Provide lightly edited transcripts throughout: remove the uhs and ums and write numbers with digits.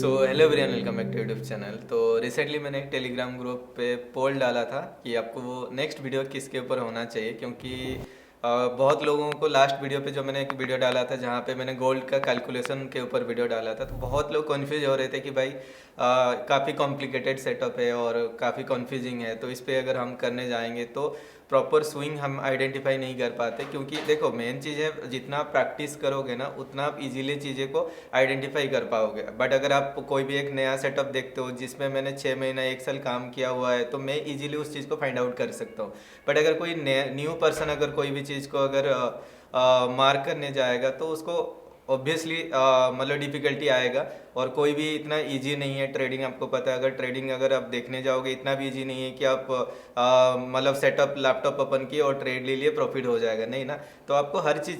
So hello everyone, welcome back to YouTube channel. तो recently मैंने एक टेलीग्राम ग्रुप पे पोल डाला था कि आपको वो नेक्स्ट वीडियो किसके ऊपर होना चाहिए, क्योंकि बहुत लोगों को लास्ट वीडियो पे जो मैंने एक वीडियो डाला था जहाँ पे मैंने गोल्ड का कैलकुलेशन के ऊपर वीडियो डाला था, तो बहुत लोग कन्फ्यूज हो रहे थे कि भाई काफ़ी कॉम्प्लिकेटेड सेटअप है और काफ़ी कन्फ्यूजिंग है, तो इस पे अगर हम करने जाएंगे तो प्रॉपर स्विंग हम आइडेंटिफाई नहीं कर पाते। क्योंकि देखो, मेन चीज़ है जितना आप प्रैक्टिस करोगे ना उतना आप इजीली चीज़ें को आइडेंटिफाई कर पाओगे। बट अगर आप कोई भी एक नया सेटअप देखते हो जिसमें मैंने 6 महीना 1 साल काम किया हुआ है, तो मैं इजीली उस चीज़ को फाइंड आउट कर सकता हूँ। बट अगर कोई न्यू पर्सन अगर कोई भी चीज़ को अगर मार्क करने जाएगा तो उसको ऑब्वियसली मतलब डिफ़िकल्टी आएगा। और कोई भी इतना इजी नहीं है ट्रेडिंग, आपको पता है। अगर ट्रेडिंग अगर आप देखने जाओगे इतना भी इजी नहीं है कि आप मतलब सेटअप लैपटॉप ओपन किए और ट्रेड ले लिए प्रॉफिट हो जाएगा, नहीं ना। तो आपको हर चीज़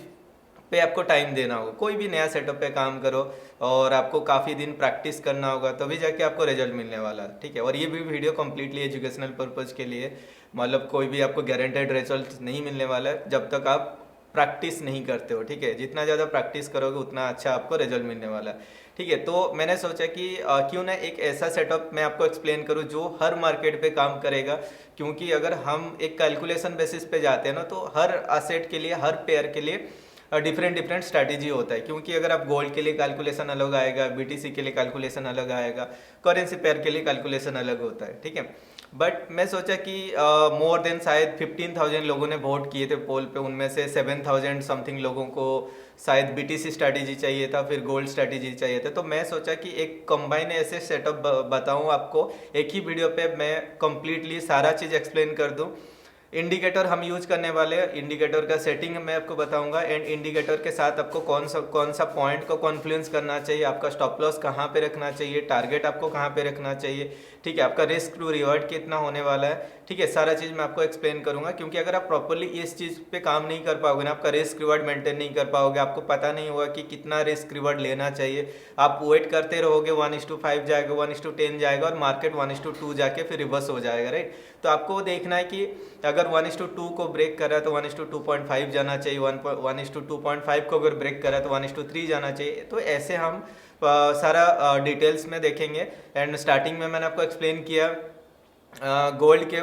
पे आपको टाइम देना होगा। कोई भी नया सेटअप पे काम करो और आपको काफ़ी दिन प्रैक्टिस करना होगा, तभी जाके आपको रिजल्ट मिलने वाला है, ठीक है। और ये भी वीडियो कम्प्लीटली एजुकेशनल पर्पज़ के लिए, मतलब कोई भी आपको गारंटेड रिजल्ट नहीं मिलने वाला है जब तक आप प्रैक्टिस नहीं करते हो, ठीक है। जितना ज़्यादा प्रैक्टिस करोगे उतना अच्छा आपको रिजल्ट मिलने वाला है, ठीक है। तो मैंने सोचा कि क्यों ना एक ऐसा सेटअप मैं आपको एक्सप्लेन करूं जो हर मार्केट पे काम करेगा। क्योंकि अगर हम एक कैलकुलेशन बेसिस पे जाते हैं ना, तो हर असेट के लिए, हर पेयर के लिए डिफरेंट डिफरेंट स्ट्रैटेजी होता है। क्योंकि अगर आप गोल्ड के लिए कैलकुलेशन अलग आएगा, बीटीसी के लिए कैलकुलेशन अलग आएगा, करेंसी पेयर के लिए कैलकुलेशन अलग होता है, ठीक है। बट मैं सोचा कि मोर देन शायद 15,000 लोगों ने वोट किए थे पोल पे, उनमें से 7,000 समथिंग लोगों को शायद बीटीसी स्ट्रैटेजी चाहिए था, फिर गोल्ड स्ट्रैटेजी चाहिए था। तो मैं सोचा कि एक कंबाइन ऐसे सेटअप बताऊं आपको, एक ही वीडियो पे मैं कंप्लीटली सारा चीज़ एक्सप्लेन कर दूं। इंडिकेटर हम यूज करने वाले हैं, इंडिकेटर का सेटिंग मैं आपको बताऊंगा, एंड इंडिकेटर के साथ आपको कौन सा पॉइंट को कॉन्फ्लुएंस करना चाहिए, आपका स्टॉप लॉस कहाँ पे रखना चाहिए, टारगेट आपको कहाँ पे रखना चाहिए, ठीक है। आपका रिस्क टू रिवॉर्ड कितना होने वाला है, ठीक है। सारा चीज़ मैं आपको एक्सप्लेन करूंगा। क्योंकि अगर आप प्रॉपरली इस चीज़ पे काम नहीं कर पाओगे ना, आपका रिस्क रिवॉर्ड मेंटेन नहीं कर पाओगे, आपको पता नहीं होगा कि कितना रिस्क रिवॉर्ड लेना चाहिए, आप वेट करते रहोगे, 1:5 जाएगा, 1:10 जाएगा और मार्केट 1:2 जाके फिर रिवर्स हो जाएगा, राइट। तो आपको देखना है कि अगर 1:2 को ब्रेक करा तो 1:2.5 जाना चाहिए, 1:2.5 को अगर ब्रेक करा तो 1:3 जाना चाहिए। तो ऐसे हम सारा डिटेल्स में देखेंगे। एंड स्टार्टिंग में मैंने आपको एक्सप्लेन किया गोल्ड के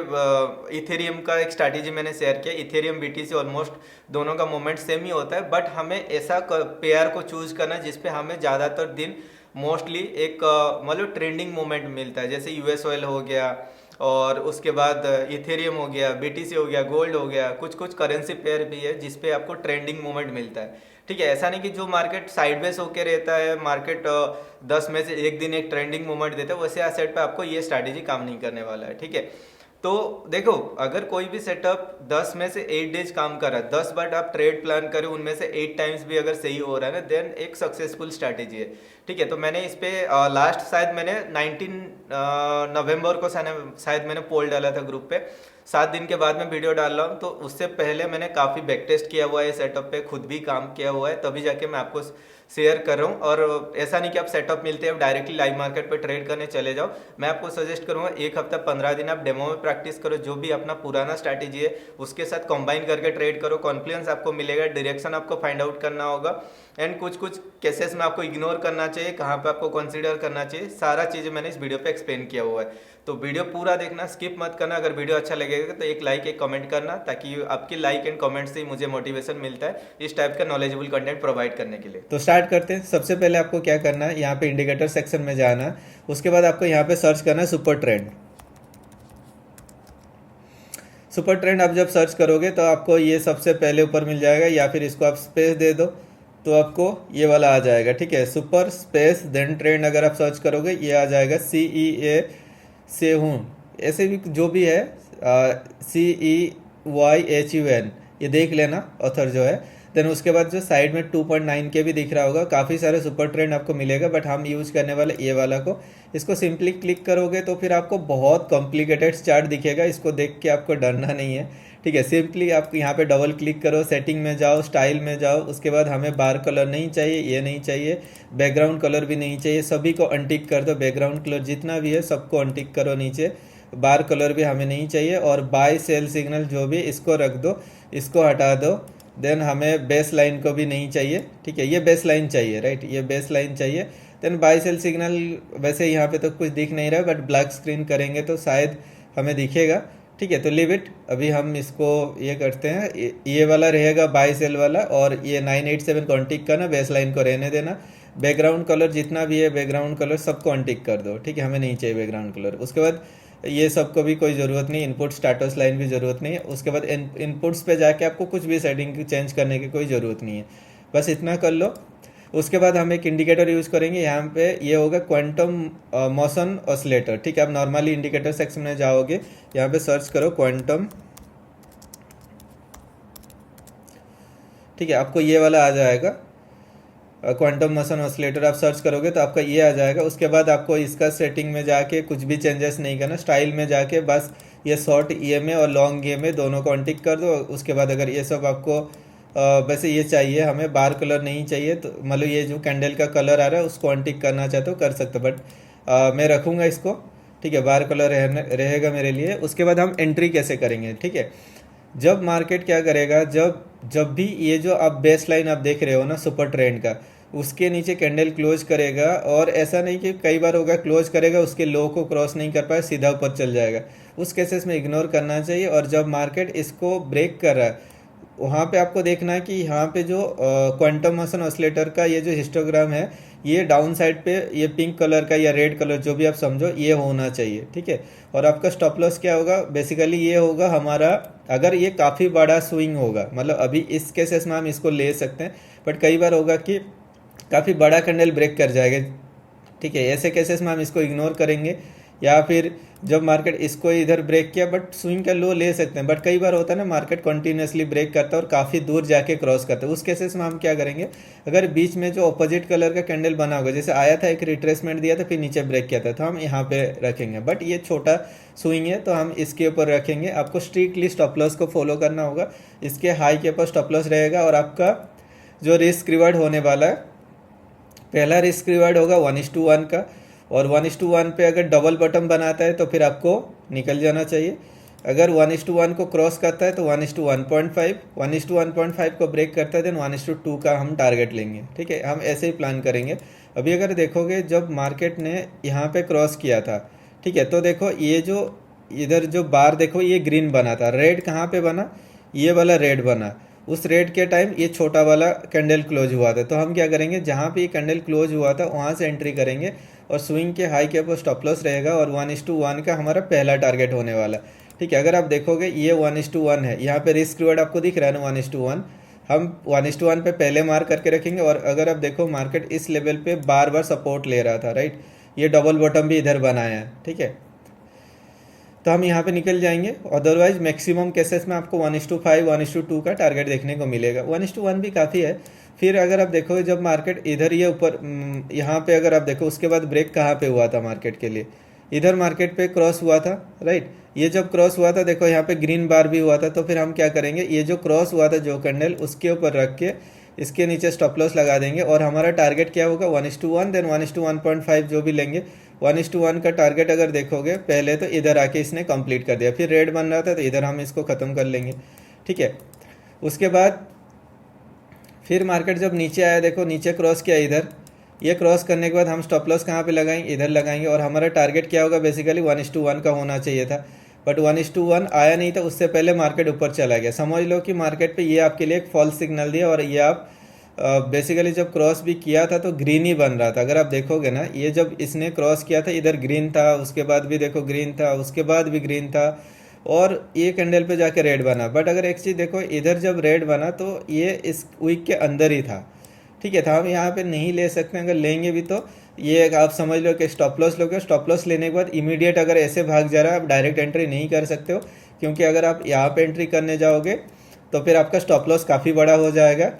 इथेरियम का एक स्ट्रैटेजी मैंने शेयर किया। इथेरियम बीटीसी ऑलमोस्ट दोनों का मूवमेंट सेम ही होता है, बट हमें ऐसा पेयर को चूज करना है जिसपे हमें ज़्यादातर दिन मोस्टली एक मतलब ट्रेंडिंग मूवमेंट मिलता है। जैसे यूएस ऑयल हो गया, और उसके बाद इथेरियम हो गया, बीटीसी हो गया, गोल्ड हो गया, कुछ कुछ करेंसी पेयर भी है जिसपे आपको ट्रेंडिंग मूवमेंट मिलता है, ठीक है। ऐसा नहीं कि जो मार्केट साइडवेज होके रहता है, मार्केट 10 में से एक दिन एक ट्रेंडिंग मूवमेंट देता है, वैसे एसेट पे आपको ये स्ट्रैटेजी काम नहीं करने वाला है, ठीक है। तो देखो, अगर कोई भी सेटअप 10 में से 8 डेज काम कर रहा है, 10 बार आप ट्रेड प्लान करें, उनमें से 8 टाइम्स भी अगर सही हो रहा है ना, देन एक सक्सेसफुल स्ट्रैटेजी है, ठीक है। तो मैंने इस पे लास्ट शायद मैंने 19 नवंबर को शायद मैंने पोल डाला था ग्रुप पे। 7 दिन के बाद मैं वीडियो डाल रहा हूँ, तो उससे पहले मैंने काफ़ी बैक टेस्ट किया हुआ है सेटअप पे, खुद भी काम किया हुआ है, तभी जाके मैं आपको शेयर कर रहा हूँ। और ऐसा नहीं कि आप सेटअप मिलते हैं डायरेक्टली लाइव मार्केट पे ट्रेड करने चले जाओ। मैं आपको सजेस्ट करूँगा 1 हफ्ता 15 दिन आप डेमो में प्रैक्टिस करो, जो भी अपना पुराना स्ट्रैटेजी है उसके साथ कंबाइन करके ट्रेड करो। कॉन्फिडेंस आपको मिलेगा, डायरेक्शन आपको फाइंड आउट करना होगा, एंड कुछ कुछ केसेस में आपको इग्नोर करना चाहिए, कहाँ पे आपको कंसीडर करना चाहिए, सारा चीज़ें मैंने इस वीडियो पे एक्सप्लेन किया हुआ है। तो वीडियो पूरा देखना, स्किप मत करना। अगर वीडियो अच्छा लगेगा तो एक लाइक, एक कमेंट करना, ताकि आपकी लाइक एंड कमेंट से ही मुझे मोटिवेशन मिलता है इस टाइप का नॉलेजेबल कंटेंट प्रोवाइड करने के लिए। तो स्टार्ट करते हैं। सबसे पहले आपको क्या करना है, यहाँ पे इंडिकेटर सेक्शन में जाना है। उसके बाद आपको यहाँ पे सर्च करना है सुपर ट्रेंड। सुपर ट्रेंड आप जब सर्च करोगे तो आपको ये सबसे पहले ऊपर मिल जाएगा, या फिर इसको आप स्पेस दे दो तो आपको ये वाला आ जाएगा, ठीक है। सुपर स्पेस देन ट्रेंड अगर आप सर्च करोगे ये आ जाएगा, CEA से हूँ, ऐसे भी जो भी है, CEYHUN, ये देख लेना ऑथर जो है। देन उसके बाद जो साइड में 2.9 के भी दिख रहा होगा, काफ़ी सारे सुपर ट्रेंड आपको मिलेगा, बट हम यूज करने वाले ये वाला को। इसको सिंपली क्लिक करोगे तो फिर आपको बहुत कॉम्प्लिकेटेड चार्ट दिखेगा, इसको देख के आपको डरना नहीं है, ठीक है। सिंपली आप यहाँ पे डबल क्लिक करो, सेटिंग में जाओ, स्टाइल में जाओ। उसके बाद हमें बार कलर नहीं चाहिए, ये नहीं चाहिए, बैकग्राउंड कलर भी नहीं चाहिए, सभी को अनटिक कर दो। बैकग्राउंड कलर जितना भी है सबको अनटिक करो नीचे, बार कलर भी हमें नहीं चाहिए, और बाय सेल सिग्नल जो भी इसको रख दो, इसको हटा दो। देन हमें बेस लाइन को भी नहीं चाहिए, ठीक है। ये बेस लाइन चाहिए, राइट, ये बेस लाइन चाहिए। देन बाई सेल सिग्नल वैसे यहाँ पे तो कुछ दिख नहीं रहा है, बट ब्लैक स्क्रीन करेंगे तो शायद हमें दिखेगा। ठीक है, तो लीव इट। अभी हम इसको ये करते हैं, ये वाला रहेगा बाई सेल वाला, और ये 987 को अनटिक करना, बेस लाइन को रहने देना। बैकग्राउंड कलर जितना भी है, बैकग्राउंड कलर सबको अनटिक कर दो। ठीक है, हमें नहीं चाहिए बैकग्राउंड कलर। उसके बाद ये सबको भी कोई ज़रूरत नहीं, इनपुट स्टेटस लाइन भी ज़रूरत नहीं है। उसके बाद इनपुट्स पे जाके आपको कुछ भी सेटिंग चेंज करने की कोई ज़रूरत नहीं है, बस इतना कर लो। उसके बाद हम एक इंडिकेटर यूज़ करेंगे, यहाँ पे ये होगा क्वांटम मोशन ऑसिलेटर। ठीक है, आप नॉर्मली इंडिकेटर सेक्शन में जाओगे, यहाँ पे सर्च करो क्वांटम। ठीक है, आपको ये वाला आ जाएगा, क्वांटम मोशन ऑसिलेटर आप सर्च करोगे तो आपका ये आ जाएगा। उसके बाद आपको इसका सेटिंग में जाके कुछ भी चेंजेस नहीं करना, स्टाइल में जाके बस ये शॉर्ट EMA और लॉन्ग EMA दोनों को अनटिक कर दो। उसके बाद अगर ये सब आपको वैसे ये चाहिए, हमें बार कलर नहीं चाहिए, तो मतलब ये जो कैंडल का कलर आ रहा है उसको अनटिक करना चाहते हो कर सकते हो, बट मैं रखूँगा इसको। ठीक है, बार कलर रहेगा मेरे लिए। उसके बाद हम एंट्री कैसे करेंगे। ठीक है, जब मार्केट क्या करेगा, जब भी ये जो आप बेस लाइन आप देख रहे हो ना सुपर ट्रेंड का, उसके नीचे कैंडल क्लोज करेगा, और ऐसा नहीं कि कई बार होगा क्लोज करेगा उसके लो को क्रॉस नहीं कर पाए, सीधा ऊपर चल जाएगा, उस केसेस में इग्नोर करना चाहिए। और जब मार्केट इसको ब्रेक कर रहा है, वहाँ पे आपको देखना है कि यहाँ पे जो क्वांटम मोशन ऑसिलेटर का ये जो हिस्टोग्राम है, ये डाउन साइड पे ये पिंक कलर का या रेड कलर जो भी आप समझो ये होना चाहिए। ठीक है, और आपका स्टॉप लॉस क्या होगा, बेसिकली ये होगा हमारा, अगर ये काफ़ी बड़ा स्विंग होगा, मतलब अभी इस केसेस में हम इसको ले सकते हैं, बट कई बार होगा कि काफ़ी बड़ा कैंडल ब्रेक कर जाएगा। ठीक है, ऐसे केसेस में हम इसको इग्नोर करेंगे। या फिर जब मार्केट इसको इधर ब्रेक किया बट स्विंग का लो ले सकते हैं, बट कई बार होता है ना मार्केट कंटिन्यूसली ब्रेक करता है और काफ़ी दूर जाके क्रॉस करता है, उस केसेस में हम क्या करेंगे, अगर बीच में जो अपोजिट कलर का कैंडल बना होगा, जैसे आया था एक रिट्रेसमेंट दिया था फिर नीचे ब्रेक किया था, तो हम यहाँ पे रखेंगे। बट ये छोटा स्विंग है तो हम इसके ऊपर रखेंगे। आपको स्ट्रिक्टली स्टॉप लॉस को फॉलो करना होगा, इसके हाई के ऊपर स्टॉप लॉस रहेगा। और आपका जो रिस्क रिवार्ड होने वाला है, पहला रिस्क रिवार्ड होगा 1:1 का, और 1:1 पे अगर डबल बॉटम बनाता है तो फिर आपको निकल जाना चाहिए। अगर 1:1 को क्रॉस करता है तो 1:1.5, 1:1.5 को ब्रेक करता है देन 1:2 का हम टारगेट लेंगे। ठीक है, हम ऐसे ही प्लान करेंगे। अभी अगर देखोगे जब मार्केट ने यहाँ पे क्रॉस किया था, ठीक है, तो देखो ये जो इधर जो बार देखो ये ग्रीन बना था, रेड कहाँ पे बना, ये वाला रेड बना, उस रेड के टाइम ये छोटा वाला कैंडल क्लोज हुआ था। तो हम क्या करेंगे, जहाँ पे ये कैंडल क्लोज हुआ था वहाँ से एंट्री करेंगे, और स्विंग के हाई के ऊपर स्टॉप लॉस रहेगा, और 1:1 का हमारा पहला टारगेट होने वाला। ठीक है, अगर आप देखोगे ये 1:1 है, यहाँ पे रिस्क रिवार्ड आपको दिख रहा है ना 1:1, हम 1:1 पे पहले मार्क करके रखेंगे। और अगर आप देखो मार्केट इस लेवल पे बार बार सपोर्ट ले रहा था, राइट, ये डबल बॉटम भी इधर बनाया है। ठीक है, तो हम यहाँ पे निकल जाएंगे। अदरवाइज मैक्सिमम केसेस में आपको 1:5, 1:2 का टारगेट देखने को मिलेगा। 1:1 भी काफ़ी है। फिर अगर आप देखोगे जब मार्केट इधर ये ऊपर यहाँ पे अगर आप देखो उसके बाद ब्रेक कहाँ पे हुआ था मार्केट के लिए, इधर मार्केट पे क्रॉस हुआ था, राइट, ये जब क्रॉस हुआ था देखो यहाँ पे ग्रीन बार भी हुआ था। तो फिर हम क्या करेंगे, ये जो क्रॉस हुआ था जो कैंडल उसके ऊपर रख के इसके नीचे स्टॉप लॉस लगा देंगे, और हमारा टारगेट क्या होगा 1:1 देन 1:1.5 जो भी लेंगे। 1:1 का टारगेट अगर देखोगे पहले तो इधर आके इसने कंप्लीट कर दिया, फिर रेड बन रहा था तो इधर हम इसको ख़त्म कर लेंगे। ठीक है, उसके बाद फिर मार्केट जब नीचे आया, देखो नीचे क्रॉस किया इधर, ये क्रॉस करने के बाद हम स्टॉप लॉस कहाँ पे लगाएंगे, इधर लगाएंगे। और हमारा टारगेट क्या होगा, बेसिकली 1:1 का होना चाहिए था, बट 1:1 आया नहीं था, उससे पहले मार्केट ऊपर चला गया। समझ लो कि मार्केट पे ये आपके लिए एक फॉल्स सिग्नल दिया, और ये आप बेसिकली जब क्रॉस भी किया था तो ग्रीन ही बन रहा था। अगर आप देखोगे ना, ये जब इसने क्रॉस किया था इधर ग्रीन था, उसके बाद भी देखो ग्रीन था, उसके बाद भी ग्रीन था, और ये कैंडल पे जाके रेड बना। बट अगर एक चीज़ देखो, इधर जब रेड बना तो ये इस वीक के अंदर ही था। ठीक है, तो हम यहाँ पे नहीं ले सकते, अगर लेंगे भी तो ये आप समझ लो कि स्टॉप लॉस लोगे। स्टॉप लॉस लेने के बाद इमीडिएट अगर ऐसे भाग जा रहा है, आप डायरेक्ट एंट्री नहीं कर सकते हो, क्योंकि अगर आप यहाँ पे एंट्री करने जाओगे तो फिर आपका स्टॉप लॉस काफ़ी बड़ा हो जाएगा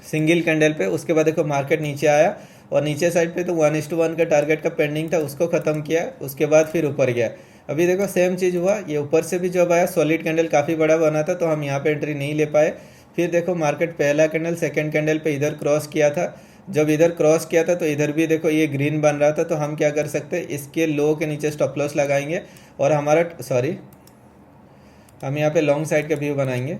सिंगल कैंडल पे। उसके बाद देखो मार्केट नीचे आया, और नीचे साइड पे तो 1:1 का टारगेट का पेंडिंग था, उसको ख़त्म किया, उसके बाद फिर ऊपर गया। अभी देखो सेम चीज़ हुआ, ये ऊपर से भी जब आया सॉलिड कैंडल काफ़ी बड़ा बना था, तो हम यहाँ पे एंट्री नहीं ले पाए। फिर देखो मार्केट पहला कैंडल सेकंड कैंडल पे इधर क्रॉस किया था, जब इधर क्रॉस किया था तो इधर भी देखो ये ग्रीन बन रहा था। तो हम क्या कर सकते हैं, इसके लो के नीचे स्टॉप लॉस लगाएंगे, और हमारा हम यहाँ पे लॉन्ग साइड का व्यू बनाएंगे,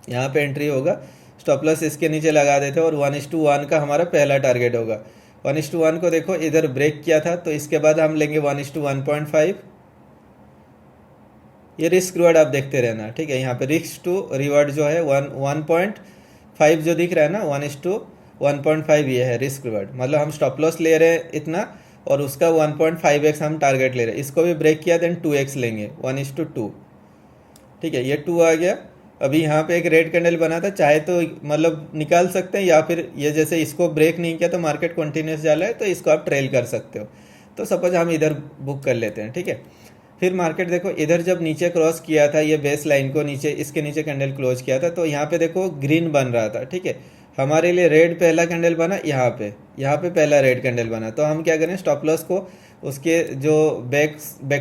यहाँ पे एंट्री होगा, स्टॉप लॉस इसके नीचे लगा देते हैं और 1:1 का हमारा पहला टारगेट होगा। 1:1 को देखो इधर ब्रेक किया था, तो इसके बाद हम लेंगे 1:1.5। ये रिस्क रिवार्ड आप देखते रहना, ठीक है। यहाँ पे रिस्क टू रिवार्ड जो है 1.5 जो दिख रहा है ना, 1:1.5 ये है रिस्क रिवार्ड। मतलब हम स्टॉप लॉस ले रहे हैं इतना और उसका 1.5x हम टारगेट ले रहे हैं। इसको भी ब्रेक किया देन 2x लेंगे, 1:2, ठीक है। ये 2 आ गया। अभी यहाँ पे एक रेड कैंडल बना था, चाहे तो मतलब निकाल सकते हैं, या फिर ये जैसे इसको ब्रेक नहीं किया तो मार्केट कंटिन्यूस जा रहा है तो इसको आप ट्रेल कर सकते हो। तो सपोज हम इधर बुक कर लेते हैं, ठीक है। फिर मार्केट देखो इधर जब नीचे क्रॉस किया था ये बेस लाइन को, नीचे इसके नीचे कैंडल क्लोज किया था, तो यहाँ पे देखो ग्रीन बन रहा था, ठीक है। हमारे लिए रेड पहला कैंडल बना, यहाँ पे पहला रेड कैंडल बना। तो हम क्या करें, स्टॉप लॉस को उसके जो बैक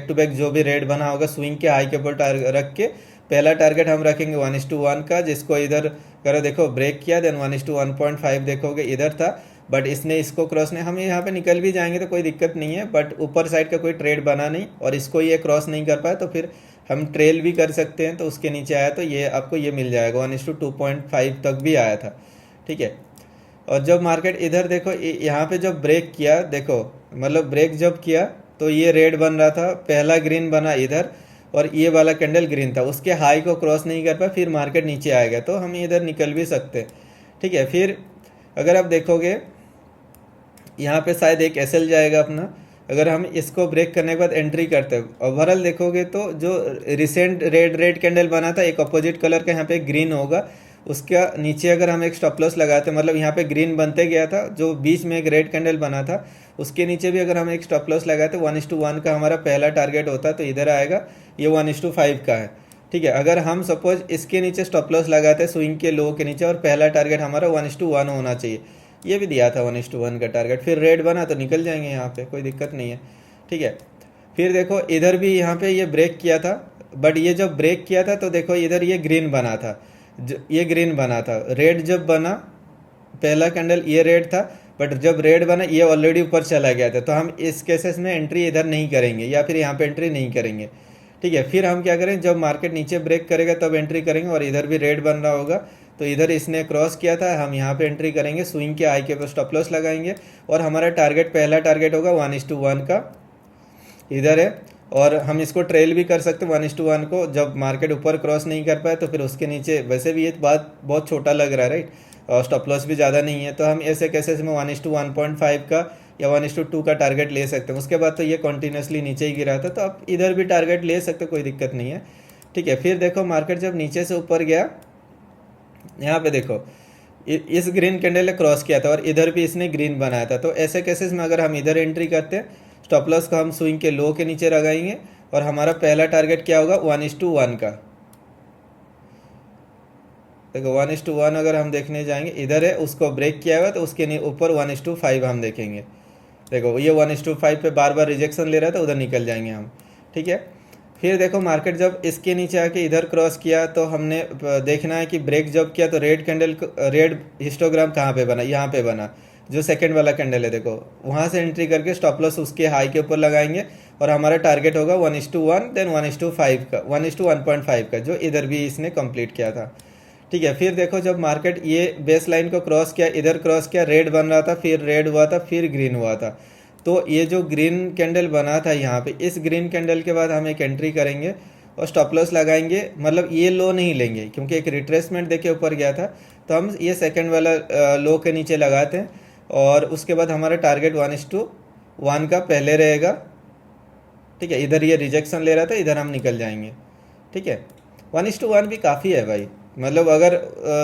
टू बैक जो भी रेड बना होगा स्विंग के हाई के ऊपर रख के पहला टारगेट हम रखेंगे 1:1 का, जिसको इधर करो देखो ब्रेक किया, देन 1:1.5 देखोगे इधर था, बट इसने इसको क्रॉस नहीं, हम यहाँ पे निकल भी जाएंगे तो कोई दिक्कत नहीं है, बट ऊपर साइड का कोई ट्रेड बना नहीं और इसको ये क्रॉस नहीं कर पाया, तो फिर हम ट्रेल भी कर सकते हैं। तो उसके नीचे आया तो ये आपको ये मिल जाएगा, 1:2.5 तक भी आया था, ठीक है। और जब मार्केट इधर देखो यहाँ पे जब ब्रेक किया, देखो मतलब ब्रेक जब किया तो ये रेड बन रहा था, पहला ग्रीन बना इधर और ये वाला कैंडल ग्रीन था, उसके हाई को क्रॉस नहीं कर पाया, फिर मार्केट नीचे आ गया, तो हम इधर निकल भी सकते हैं, ठीक है। फिर अगर आप देखोगे यहाँ पे शायद एक एसएल जाएगा अपना, अगर हम इसको ब्रेक करने के बाद एंट्री करते हैं, ओवरऑल देखोगे तो जो रिसेंट रेड कैंडल बना था एक अपोजिट कलर का यहाँ पे ग्रीन होगा, उसका नीचे अगर हम एक स्टॉप लॉस लगाते हैं, मतलब यहाँ पे ग्रीन बनते गया था, जो बीच में एक रेड कैंडल बना था उसके नीचे भी अगर हम एक स्टॉप लॉस लगाते 1:1 का हमारा पहला टारगेट होता, तो इधर आएगा ये 1:5 का है, ठीक है। अगर हम सपोज इसके नीचे स्टॉप लॉस लगाते स्विंग के लो के नीचे और पहला टारगेट हमारा 1:1 होना चाहिए, ये भी दिया था 1:1 का टारगेट, फिर रेड बना तो निकल जाएंगे यहाँ पे, कोई दिक्कत नहीं है, ठीक है। फिर देखो इधर भी यहाँ पे ये ब्रेक किया था, बट ये जब ब्रेक किया था तो देखो इधर ये ग्रीन बना था, ये ग्रीन बना था, रेड जब बना पहला कैंडल ये रेड था, बट जब रेड बना ये ऑलरेडी ऊपर चला गया था, तो हम इस केसेस में एंट्री इधर नहीं करेंगे या फिर यहाँ पे एंट्री नहीं करेंगे, ठीक है। फिर हम क्या करें, जब मार्केट नीचे ब्रेक करेगा तब एंट्री करेंगे, और इधर भी रेड बन रहा होगा तो इधर इसने क्रॉस किया था, हम यहाँ पे एंट्री करेंगे, स्विंग के हाई के ऊपर स्टॉप लॉस लगाएंगे और हमारा टारगेट पहला टारगेट होगा 1:1 का, इधर है। और हम इसको ट्रेल भी कर सकते हैं 1:1 को, जब मार्केट ऊपर क्रॉस नहीं कर पाए तो फिर उसके नीचे, वैसे भी ये बात बहुत छोटा लग रहा है राइट, और स्टॉप लॉस भी ज़्यादा नहीं है, तो हम ऐसे केसेस में 1:1.5 का या 1:2 का टारगेट ले सकते हैं। उसके बाद तो ये कंटिन्यूसली नीचे ही गिरा था, तो आप इधर भी टारगेट ले सकते हो, कोई दिक्कत नहीं है, ठीक है। फिर देखो मार्केट जब नीचे से ऊपर गया, यहाँ पे देखो इस ग्रीन कैंडल ने क्रॉस किया था और इधर भी इसने ग्रीन बनाया था, तो ऐसे केसेस में अगर हम इधर एंट्री करते हैं, स्टॉप लॉस को हम स्विंग के लो के नीचे लगाएंगे और हमारा पहला टारगेट क्या होगा 1:1 का। देखो 1:1 अगर हम देखने जाएंगे, इधर है, उसको ब्रेक किया हुआ तो उसके ऊपर 1:5 हम देखेंगे। देखो ये 1:5 पे बार बार रिजेक्शन ले रहा था, उधर निकल जाएंगे हम, ठीक है। फिर देखो मार्केट जब इसके नीचे आके इधर क्रॉस किया तो हमने देखना है कि ब्रेक जब किया तो रेड कैंडल, रेड हिस्टोग्राम कहाँ पे बना, यहाँ पे बना, जो सेकंड वाला कैंडल है, देखो वहाँ से एंट्री करके स्टॉप लॉस उसके हाई के ऊपर लगाएंगे और हमारा टारगेट होगा 1:1 देन 1:5 का, 1:1.5 का, जो इधर भी इसने कंप्लीट किया था, ठीक है। फिर देखो जब मार्केट ये बेस लाइन को क्रॉस किया, इधर क्रॉस किया, रेड बन रहा था, फिर रेड हुआ था, फिर ग्रीन हुआ था, तो ये जो ग्रीन कैंडल बना था यहाँ पे, इस ग्रीन कैंडल के बाद हम एक एंट्री करेंगे और स्टॉप लॉस लगाएंगे, मतलब ये लो नहीं लेंगे क्योंकि एक रिट्रेसमेंट देके ऊपर गया था, तो हम ये सेकंड वाला लो के नीचे लगाते हैं और उसके बाद हमारा टारगेट 1:1 का पहले रहेगा, ठीक है। इधर ये रिजेक्शन ले रहा था, इधर हम निकल जाएंगे, ठीक है। 1:1 भी काफ़ी है भाई, मतलब अगर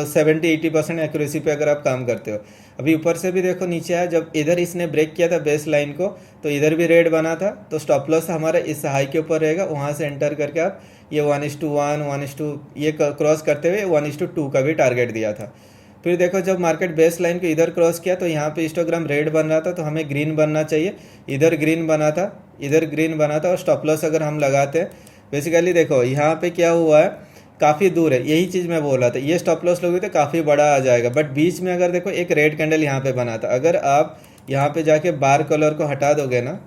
70-80% एक्यूरेसी पे अगर आप काम करते हो। अभी ऊपर से भी देखो नीचे आया, जब इधर इसने ब्रेक किया था बेस लाइन को तो इधर भी रेड बना था, तो स्टॉप लॉस हमारा इस हाई के ऊपर रहेगा, वहाँ से एंटर करके आप ये 1:1 1:2 ये क्रॉस करते हुए 1:2 का भी टारगेट दिया था। फिर देखो जब मार्केट बेस लाइन को इधर क्रॉस किया तो यहाँ पे हिस्टोग्राम रेड बन रहा था, तो हमें ग्रीन बनना चाहिए, इधर ग्रीन बना था, इधर ग्रीन बना था, और स्टॉप लॉस अगर हम लगाते हैं, बेसिकली देखो यहाँ पे क्या हुआ है, काफ़ी दूर है, यही चीज़ मैं बोल रहा था, ये स्टॉप लॉस लोगे तो काफ़ी बड़ा आ जाएगा, बट बीच में अगर देखो एक रेड कैंडल यहाँ पे बना था, अगर आप यहाँ पे जाके बार कलर को हटा दोगे ना,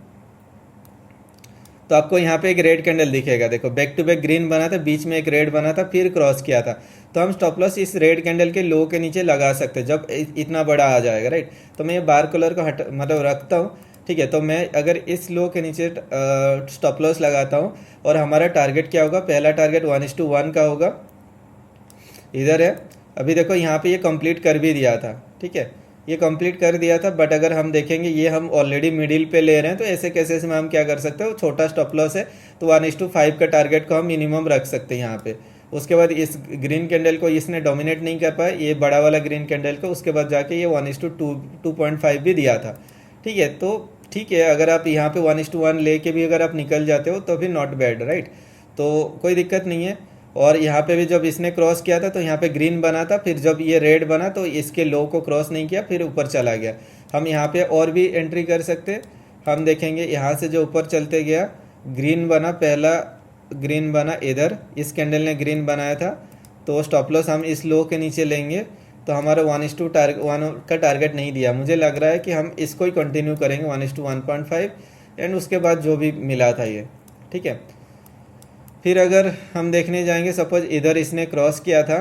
तो आपको यहाँ पे एक रेड कैंडल दिखेगा, देखो बैक टू बैक ग्रीन बना था, बीच में एक रेड बना था, फिर क्रॉस किया था। तो हम स्टॉप लॉस इस रेड कैंडल के लो के नीचे लगा सकते हैं जब इतना बड़ा आ जाएगा, राइट। तो मैं ये बार कलर को मतलब रखता हूँ, ठीक है। तो मैं अगर इस लो के नीचे स्टॉप लॉस लगाता हूँ और हमारा टारगेट क्या होगा, पहला टारगेट 1:1 का होगा, इधर है। अभी देखो यहाँ पे ये कंप्लीट कर भी दिया था, ठीक है, ये कंप्लीट कर दिया था। बट अगर हम देखेंगे ये हम ऑलरेडी मिडिल पे ले रहे हैं, तो ऐसे केसेस में हम क्या कर सकते हैं, छोटा स्टॉप लॉस है तो 1:5 का टारगेट को हम मिनिमम रख सकते हैं यहाँ पे। उसके बाद इस ग्रीन कैंडल को इसने डोमिनेट नहीं कर पाया, ये बड़ा वाला ग्रीन कैंडल को, उसके बाद जाके ये 1:2.5 भी दिया था, ठीक है। तो ठीक है, अगर आप यहाँ पे 1:1 लेके भी अगर आप निकल जाते हो तो फिर नॉट बैड, राइट। तो कोई दिक्कत नहीं है। और यहाँ पे भी जब इसने क्रॉस किया था तो यहाँ पे ग्रीन बना था, फिर जब ये रेड बना तो इसके लो को क्रॉस नहीं किया, फिर ऊपर चला गया। हम यहाँ पे और भी एंट्री कर सकते, हम देखेंगे यहाँ से जो ऊपर चलते गया, ग्रीन बना, पहला ग्रीन बना इधर, इस कैंडल ने ग्रीन बनाया था, तो स्टॉप लॉस हम इस लो के नीचे लेंगे। तो हमारा 1:1 का टारगेट नहीं दिया, मुझे लग रहा है कि हम इसको ही कंटिन्यू करेंगे 1:1.5 एंड उसके बाद जो भी मिला था ये, ठीक है। फिर अगर हम देखने जाएंगे, सपोज इधर इसने क्रॉस किया था,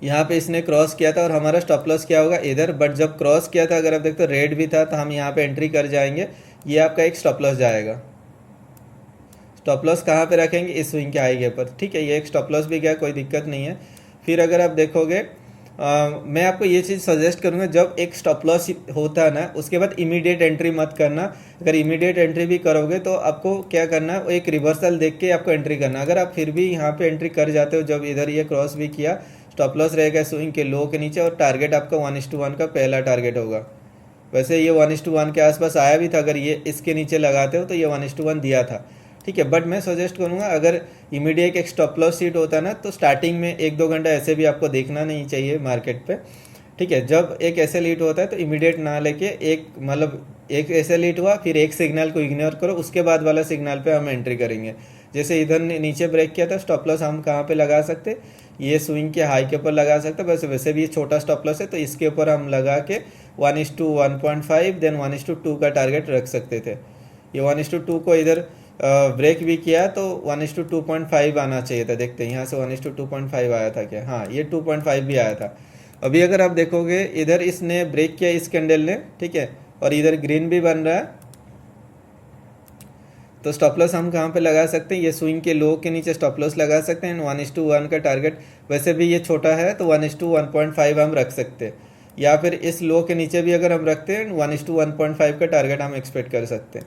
यहाँ पे इसने क्रॉस किया था और हमारा स्टॉप लॉस क्या होगा इधर। बट जब क्रॉस किया था, अगर आप देखते हो रेड भी था, तो हम यहाँ पे एंट्री कर जाएंगे, ये आपका एक स्टॉप लॉस जाएगा। स्टॉप लॉस कहाँ पे रखेंगे, इस स्विंग के हाई के ऊपर, ठीक है। ये एक स्टॉप लॉस भी गया, कोई दिक्कत नहीं है। फिर अगर आप देखोगे, मैं आपको ये चीज़ सजेस्ट करूंगा, जब एक स्टॉप लॉस होता है ना, उसके बाद इमीडिएट एंट्री मत करना। अगर इमीडिएट एंट्री भी करोगे तो आपको क्या करना है, एक रिवर्सल देख के आपको एंट्री करना। अगर आप फिर भी यहाँ पे एंट्री कर जाते हो, जब इधर ये क्रॉस भी किया, स्टॉप लॉस रहेगा स्विंग के लो के नीचे और टारगेट आपका 1:1 का पहला टारगेट होगा। वैसे ये 1:1 के आसपास आया भी था, अगर ये इसके नीचे लगाते हो तो ये 1:1 दिया था, ठीक है। बट मैं सजेस्ट करूंगा, अगर इमीडिएट एक स्टॉप लॉस सीट होता है ना, तो स्टार्टिंग में 1-2 घंटा ऐसे भी आपको देखना नहीं चाहिए मार्केट पे, ठीक है। जब एक ऐसे लीड होता है तो इमीडिएट ना लेके, एक मतलब एक ऐसे लीड हुआ, फिर एक सिग्नल को इग्नोर करो, उसके बाद वाला सिग्नल पे हम एंट्री करेंगे। जैसे इधर नीचे ब्रेक किया था, स्टॉप लॉस हम कहाँ पे लगा सकते, ये स्विंग के हाई के ऊपर लगा सकते। वैसे भी ये छोटा स्टॉप लॉस है, तो इसके ऊपर हम लगा के 1:1.5 देन 1:2 का टारगेट रख सकते थे। ये 1:2 को इधर ब्रेक भी किया तो 1:2.5 आना चाहिए था। देखते हैं यहाँ से 1:2.5 आया था क्या, हाँ ये 2.5 भी आया था। अभी अगर आप देखोगे, इधर इसने ब्रेक किया इस कैंडल ने, ठीक है, और इधर ग्रीन भी बन रहा है, तो स्टॉप लॉस हम कहाँ पे लगा सकते हैं, ये स्विंग के लो के नीचे स्टॉप लॉस लगा सकते हैं। 1:1 का टारगेट, वैसे भी ये छोटा है तो 1:1.5 हम रख सकते हैं, या फिर इस लो के नीचे भी अगर हम रखते हैं 1:1.5 का टारगेट हम एक्सपेक्ट कर सकते हैं,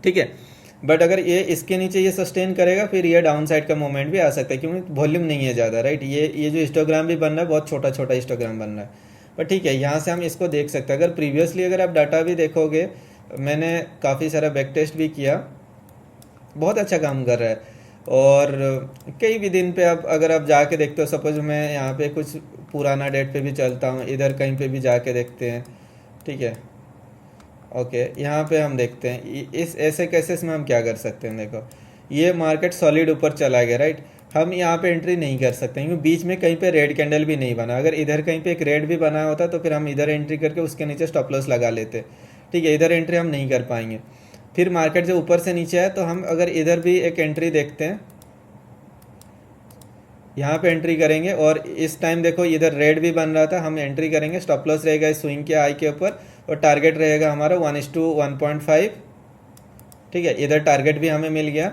ठीक है। बट अगर ये इसके नीचे ये सस्टेन करेगा, फिर ये डाउन साइड का मोमेंट भी आ सकता है, क्योंकि वॉल्यूम नहीं है ज़्यादा, राइट। ये जो हिस्टोग्राम भी बन रहा है, बहुत छोटा छोटा हिस्टोग्राम बन रहा है, पर ठीक है, यहाँ से हम इसको देख सकते हैं। अगर प्रीवियसली अगर आप डाटा भी देखोगे, मैंने काफ़ी सारा बैक टेस्ट भी किया, बहुत अच्छा काम कर रहा है। और कई भी दिन पे आप अगर आप जाके देखते हो, सपोज मैं यहाँ पे कुछ पुराना डेट पे भी चलता हूँ, इधर कहीं पे भी जाके देखते हैं, ठीक है। ओके, यहाँ पे हम देखते हैं इस ऐसे केसेस में हम क्या कर सकते हैं। देखो ये मार्केट सॉलिड ऊपर चला गया, राइट। हम यहाँ पे एंट्री नहीं कर सकते क्योंकि बीच में कहीं पे रेड कैंडल भी नहीं बना। अगर इधर कहीं पे एक रेड भी बना होता तो फिर हम इधर एंट्री करके उसके नीचे स्टॉप लॉस लगा लेते, ठीक है। इधर एंट्री हम नहीं कर पाएंगे। फिर मार्केट जो ऊपर से नीचे आया तो हम अगर इधर भी एक एंट्री देखते हैं, यहाँ पे एंट्री करेंगे और इस टाइम देखो इधर रेड भी बन रहा था, हम एंट्री करेंगे, स्टॉप लॉस रहेगा इस स्विंग के आई के ऊपर और टारगेट रहेगा हमारा 1:1.5, ठीक है। इधर टारगेट भी हमें मिल गया।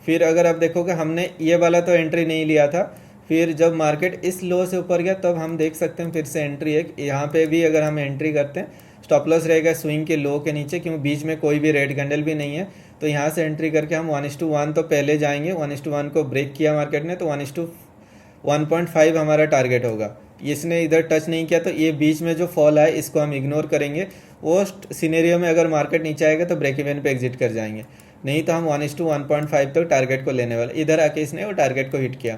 फिर अगर आप देखोगे हमने ये वाला तो एंट्री नहीं लिया था, फिर जब मार्केट इस लो से ऊपर गया तब हम देख सकते हैं फिर से एंट्री एक, यहाँ पे भी अगर हम एंट्री करते हैं स्टॉप लॉस रहेगा स्विंग के लो के नीचे, क्योंकि बीच में कोई भी रेड कैंडल भी नहीं है। तो यहाँ से एंट्री करके हम 1:1 तो पहले जाएंगे, 1:1 को ब्रेक किया मार्केट ने तो 1:1.5 हमारा टारगेट होगा। इसने इधर टच नहीं किया तो ये बीच में जो फॉल है इसको हम इग्नोर करेंगे। वो सिनेरियो में अगर मार्केट नीचे आएगा तो ब्रेक इवन पे एग्जिट कर जाएंगे, नहीं तो हम 1:1.5 तक टारगेट को लेने वाले। इधर आके इसने वो टारगेट को हिट किया,